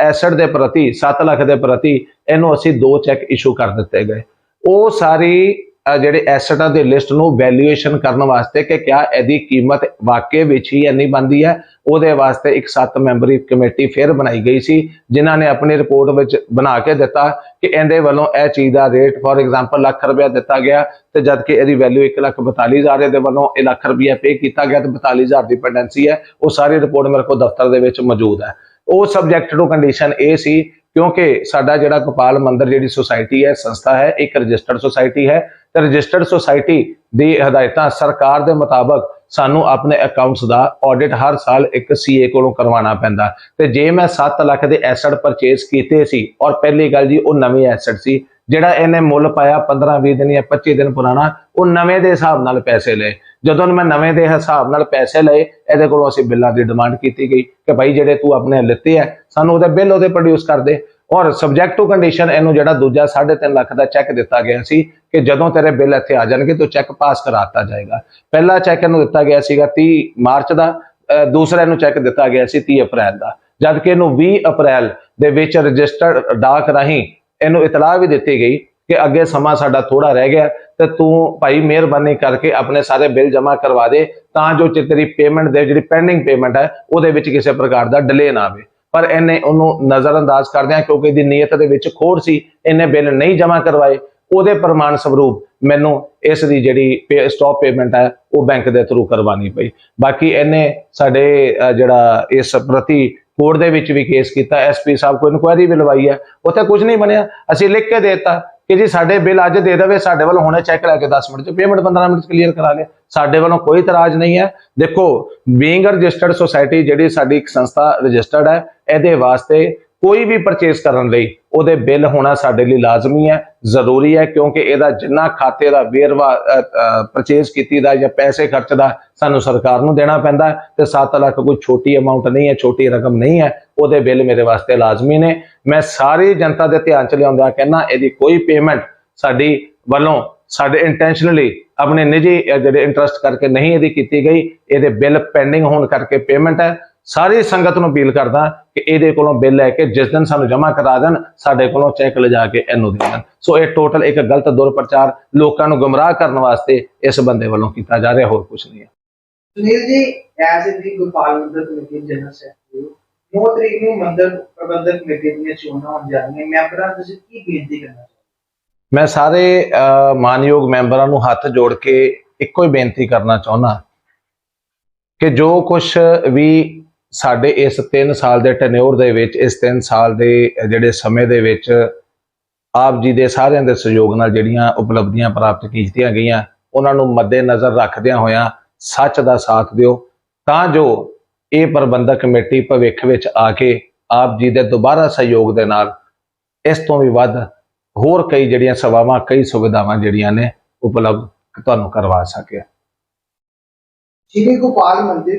B: ਐਸਟ ਦੇ ਪ੍ਰਤੀ 7 ਲੱਖ ਦੇ ਪ੍ਰਤੀ ਇਹਨੂੰ ਅਸੀਂ 2 ਚੈੱਕ ਇਸ਼ੂ ਕਰ ਦਿੱਤੇ ਗਏ। ਉਹ ਸਾਰੀ ਜਿਹੜੇ ਐਸਟਾਂ ਦੀ ਲਿਸਟ ਨੂੰ ਵੈਲਿਊਏਸ਼ਨ ਕਰਨ ਵਾਸਤੇ ਕਿ ਕਿਆ ਇਹਦੀ ਕੀਮਤ ਵਾਕਈ ਵਿੱਚ ਹੀ ਇੰਨੀ ਬਣਦੀ ਹੈ, ਉਹਦੇ ਵਾਸਤੇ ਇੱਕ 7 ਮੈਂਬਰੀ ਕਮੇਟੀ ਫਿਰ ਬਣਾਈ ਗਈ ਸੀ, ਜਿਨ੍ਹਾਂ ਨੇ ਆਪਣੀ ਰਿਪੋਰਟ ਵਿੱਚ ਬਣਾ ਕੇ ਦਿੱਤਾ ਕਿ ਇਹਦੇ ਵੱਲੋਂ ਇਹ ਚੀਜ਼ ਦਾ ਰੇਟ ਫॉर ਐਗਜ਼ਾਮਪਲ ਲੱਖ ਰੁਪਇਆ ਦਿੱਤਾ ਗਿਆ, ਤੇ ਜਦ ਕਿ ਇਹਦੀ ਵੈਲਿਊ 1,42,000 ਦੇ ਵੱਲੋਂ ਇਹ ਲੱਖ ਰੁਪਇਆ ਪੇ ਕੀਤਾ ਗਿਆ ਤੇ 42,000 ਦੀ ਪੈਂਡੈਂਸੀ ਹੈ। ਉਹ ਸਾਰੀ ਰਿਪੋਰਟ ਮੇਰੇ ਕੋਲ ਦਫ਼ਤਰ ਦੇ ਵਿੱਚ ਮੌਜੂਦ ਹੈ। ਉਹ ਸਬਜੈਕਟ ਟੂ ਕੰਡੀਸ਼ਨ ਇਹ ਸੀ ਕਿਉਂਕਿ ਸਾਡਾ ਜਿਹੜਾ ਗੋਪਾਲ ਮੰਦਿਰ ਜਿਹੜੀ ਸੁਸਾਇਟੀ ਹੈ, ਸੰਸਥਾ ਹੈ, ਇੱਕ ਰਜਿਸਟਰਡ ਸੁਸਾਇਟੀ ਹੈ, ਤੇ ਰਜਿਸਟਰਡ ਸੁਸਾਇਟੀ ਦੀ ਹਦਾਇਤਾਂ ਸਰਕਾਰ ਦੇ ਮੁਤਾਬਕ ਸਾਨੂੰ ਆਪਣੇ ਅਕਾਊਂਟਸ ਦਾ ਆਡਿਟ ਹਰ ਸਾਲ ਇੱਕ ਸੀਏ ਕੋਲੋਂ ਕਰਵਾਉਣਾ ਪੈਂਦਾ। ਤੇ ਜੇ ਮੈਂ 7 ਲੱਖ ਦੇ ਐਸਟ ਪਰਚੇਸ ਕੀਤੇ ਸੀ, ਔਰ ਪਹਿਲੀ ਗੱਲ ਜੀ ਉਹ ਨਵੇਂ ਐਸਟ ਸੀ, ਜਿਹੜਾ ਇਹਨੇ ਮੁੱਲ ਪਾਇਆ 15-20 ਦਿਨ ਜਾਂ 25 ਦਿਨ ਪੁਰਾਣਾ, ਉਹ ਨਵੇਂ ਦੇ ਹਿਸਾਬ ਨਾਲ ਪੈਸੇ ਲਏ। ਜਦੋਂ ਮੈਂ ਨਵੇਂ ਦੇ ਹਿਸਾਬ ਨਾਲ ਪੈਸੇ ਲਏ, ਇਹਦੇ ਕੋਲੋਂ ਅਸੀਂ ਬਿੱਲਾਂ ਦੀ ਡਿਮਾਂਡ ਕੀਤੀ ਗਈ ਕਿ ਭਾਈ ਜਿਹੜੇ ਤੂੰ ਆਪਣੇ ਲਿੱਤੇ ਆ, ਸਾਨੂੰ ਉਹਦੇ ਬਿੱਲ ਉਹਦੇ ਪ੍ਰੋਡਿਊਸ ਕਰ ਦੇ। ਔਰ ਸਬਜੈਕਟ ਟੂ ਕੰਡੀਸ਼ਨ ਇਹਨੂੰ ਜਿਹੜਾ ਦੂਜਾ 3.5 ਲੱਖ ਦਾ ਚੈੱਕ ਦਿੱਤਾ ਗਿਆ ਸੀ ਕਿ ਜਦੋਂ ਤੇਰੇ ਬਿੱਲ ਇੱਥੇ ਆ ਜਾਣਗੇ ਤਾਂ ਚੈੱਕ ਪਾਸ ਕਰਾਤਾ ਜਾਏਗਾ। ਪਹਿਲਾ ਚੈੱਕ ਇਹਨੂੰ ਦਿੱਤਾ ਗਿਆ ਸੀਗਾ 30 ਮਾਰਚ ਦਾ, ਦੂਸਰਾ ਇਹਨੂੰ ਚੈੱਕ ਦਿੱਤਾ ਗਿਆ ਸੀ 30 ਅਪ੍ਰੈਲ ਦਾ, ਜਦ ਕਿ ਇਹਨੂੰ 20 ਅਪ੍ਰੈਲ ਦੇ ਵਿੱਚ ਰਜਿਸਟਰਡ ਡਾਕ ਰਾਹੀਂ ਇਹਨੂੰ ਇਤਲਾਹ ਵੀ ਦਿੱਤੀ ਗਈ ਕਿ ਅੱਗੇ ਸਮਾਂ ਸਾਡਾ ਥੋੜਾ ਰਹਿ ਗਿਆ ਤੇ ਤੂੰ ਭਾਈ ਮਿਹਰਬਾਨੀ ਕਰਕੇ ਆਪਣੇ ਸਾਰੇ ਬਿੱਲ ਜਮ੍ਹਾਂ ਕਰਵਾ ਦੇ, ਤਾਂ ਜੋ ਤੇਰੀ ਪੇਮੈਂਟ ਦੇ ਜਿਹੜੀ ਪੈਂਡਿੰਗ ਪੇਮੈਂਟ ਹੈ ਉਹਦੇ ਵਿੱਚ ਕਿਸੇ ਪ੍ਰਕਾਰ ਦਾ ਡਿਲੇ ਨਾ ਆਵੇ। ਪਰ ਇਹਨੇ ਉਹਨੂੰ ਨਜ਼ਰਅੰਦਾਜ਼ ਕਰਦਿਆਂ, ਕਿਉਂਕਿ ਇਹਦੀ ਨੀਅਤ ਦੇ ਵਿੱਚ ਖੋੜ ਸੀ, ਇਹਨੇ ਬਿੱਲ ਨਹੀਂ ਜਮ੍ਹਾਂ ਕਰਵਾਏ। ਉਹਦੇ ਪ੍ਰਮਾਣ ਸਰੂਪ ਮੈਨੂੰ ਇਸ ਦੀ ਜਿਹੜੀ ਸਟਾਪ ਪੇਮੈਂਟ ਹੈ ਉਹ ਬੈਂਕ ਦੇ ਥਰੂ ਕਰਵਾਉਣੀ ਪਈ। ਬਾਕੀ ਇਹਨੇ ਸਾਡੇ ਜਿਹੜਾ ਇਸ ਪ੍ਰਤੀ ਕੋਰਟ ਦੇ ਵਿੱਚ ਵੀ ਕੇਸ ਕੀਤਾ, ਐਸਪੀ ਸਾਹਿਬ ਕੋਲ ਇਨਕੁਆਇਰੀ ਵੀ ਲਵਾਈ ਹੈ, ਉੱਥੇ ਕੁਝ ਨਹੀਂ ਬਣਿਆ। ਅਸੀਂ ਲਿਖ ਕੇ ਦੇ ਦਿੱਤਾ ਕਿ ਜੀ ਸਾਡੇ ਬਿੱਲ ਅੱਜ ਦੇ ਦੇਵੇ, ਸਾਡੇ ਵੱਲੋਂ ਹੁਣੇ ਚੈੱਕ ਲੈ ਕੇ 10 ਮਿੰਟ 'ਚ ਪੇਮੈਂਟ 15 ਮਿੰਟ 'ਚ ਕਲੀਅਰ ਕਰਾ ਲਿਆ, ਸਾਡੇ ਵੱਲੋਂ ਕੋਈ ਇਤਰਾਜ਼ ਨਹੀਂ ਹੈ। ਦੇਖੋ, ਬੀਇੰਗ ਰਜਿਸਟਰਡ ਸੁਸਾਇਟੀ ਜਿਹੜੀ ਸਾਡੀ ਇੱਕ ਸੰਸਥਾ ਰਜਿਸਟਰਡ ਹੈ, ਇਹਦੇ ਵਾਸਤੇ ਕੋਈ ਵੀ ਪਰਚੇਸ ਕਰਨ ਲਈ ਉਹਦੇ ਬਿੱਲ ਹੋਣਾ ਸਾਡੇ ਲਈ ਲਾਜ਼ਮੀ ਹੈ, ਜ਼ਰੂਰੀ ਹੈ, ਕਿਉਂਕਿ ਇਹਦਾ ਜਿੰਨਾ ਖਾਤੇ ਦਾ ਵੇਰਵਾ ਪਰਚੇਸ ਕੀਤੀ ਦਾ ਜਾਂ ਪੈਸੇ ਖਰਚ ਦਾ ਸਾਨੂੰ ਸਰਕਾਰ ਨੂੰ ਦੇਣਾ ਪੈਂਦਾ ਹੈ। ਤੇ 7 ਲੱਖ ਕੋਈ ਛੋਟੀ ਅਮਾਉਂਟ ਨਹੀਂ ਹੈ, ਛੋਟੀ ਰਕਮ ਨਹੀਂ ਹੈ, ਉਹਦੇ ਬਿੱਲ ਮੇਰੇ ਵਾਸਤੇ ਲਾਜ਼ਮੀ ਨੇ। ਮੈਂ ਸਾਰੀ ਜਨਤਾ ਦੇ ਧਿਆਨ 'ਚ ਲਿਆਉਂਦਾ ਕਹਿੰਦਾ ਇਹਦੀ ਕੋਈ ਪੇਮੈਂਟ ਸਾਡੀ ਵੱਲੋਂ ਸਾਡੇ ਇੰਟੈਂਸ਼ਨਲੀ ਆਪਣੇ ਨਿੱਜੀ ਜਿਹੜੇ ਇੰਟਰਸਟ ਕਰਕੇ ਨਹੀਂ ਇਹਦੀ ਕੀਤੀ ਗਈ, ਇਹਦੇ ਬਿੱਲ ਪੈਂਡਿੰਗ ਹੋਣ ਕਰਕੇ ਪੇਮੈਂਟ ਹੈ। ਸਾਰੀ ਸੰਗਤ ਨੂੰ ਅਪੀਲ ਕਰਦਾ ਕਿ ਇਹਦੇ ਕੋਲੋਂ ਬਿੱਲ ਲੈ ਕੇ ਜਿਸ ਦਿਨ ਸਾਨੂੰ ਜਮ੍ਹਾਂ ਕਰਾ ਦੇਣ, ਸਾਡੇ ਕੋਲੋਂ ਚੈੱਕ ਲਿਜਾ ਕੇ ਇਹਨੂੰ ਦੇ ਦੇਣ। ਸੋ ਇਹ ਟੋਟਲ ਇੱਕ ਗਲਤ ਦੁਰਪ੍ਰਚਾਰ ਲੋਕਾਂ ਨੂੰ ਗੁੰਮਰਾਹ ਕਰਨ ਵਾਸਤੇ ਇਸ ਬੰਦੇ ਵੱਲੋਂ ਕੀਤਾ ਜਾ ਰਿਹਾ, ਹੋਰ ਕੁਝ ਨਹੀਂ ਹੈ।
A: ਸੁਨੀਲ ਜੀ, ਐਜ਼ ਦੀ ਗੋਪਾਲ ਮੰਦਿਰ ਕਮੇਟੀ ਜਨਰਲ ਸੈਕਟਰੀ 9 ਤਰੀਕ ਨੂੰ ਮੰਦਿਰ ਪ੍ਰਬੰਧਕ ਕਮੇਟੀ ਦੀਆਂ ਚੋਣਾਂ ਹੋਣ ਜਾ ਰਹੀਆਂ, ਮੈਂਬਰਾਂ ਨੂੰ ਤੁਸੀਂ ਕੀ ਬੇਨਤੀ ਕਰਨਾ ਚਾਹੁੰਦੇ?
B: ਮੈਂ ਸਾਰੇ ਮਾਨਯੋਗ ਮੈਂਬਰਾਂ ਨੂੰ ਹੱਥ ਜੋੜ ਕੇ ਇੱਕੋ ਹੀ ਬੇਨਤੀ ਕਰਨਾ ਚਾਹੁੰਦਾ ਕਿ ਜੋ ਕੁਝ ਵੀ ਸਾਡੇ ਇਸ 3 ਸਾਲ ਦੇ ਟੈਨਿਓਰ ਦੇ ਵਿੱਚ, ਇਸ 3 ਸਾਲ ਦੇ ਜਿਹੜੇ ਸਮੇਂ ਦੇ ਵਿੱਚ ਆਪ ਜੀ ਦੇ ਸਾਰਿਆਂ ਦੇ ਸਹਿਯੋਗ ਨਾਲ ਜਿਹੜੀਆਂ ਉਪਲਬਧੀਆਂ ਪ੍ਰਾਪਤ ਕੀਤੀਆਂ ਗਈਆਂ, ਉਹਨਾਂ ਨੂੰ ਮੱਦੇਨਜ਼ਰ ਰੱਖਦਿਆਂ ਹੋਇਆਂ ਸੱਚ ਦਾ ਸਾਥ ਦਿਓ, ਤਾਂ ਜੋ ਇਹ ਪ੍ਰਬੰਧਕ ਕਮੇਟੀ ਭਵਿੱਖ ਵਿੱਚ ਆ ਕੇ ਆਪ ਜੀ ਦੇ ਦੁਬਾਰਾ ਸਹਿਯੋਗ ਦੇ ਨਾਲ ਇਸ ਤੋਂ ਵੀ ਵੱਧ ਹੋਰ ਕਈ ਜਿਹੜੀਆਂ ਸੇਵਾਵਾਂ, ਕਈ ਸੁਵਿਧਾਵਾਂ ਜਿਹੜੀਆਂ ਨੇ ਉਪਲਬਧ ਤੁਹਾਨੂੰ ਕਰਵਾ ਸਕੇ।
A: ਸ਼੍ਰੀ ਗੋਪਾਲ ਮੰਦਿਰ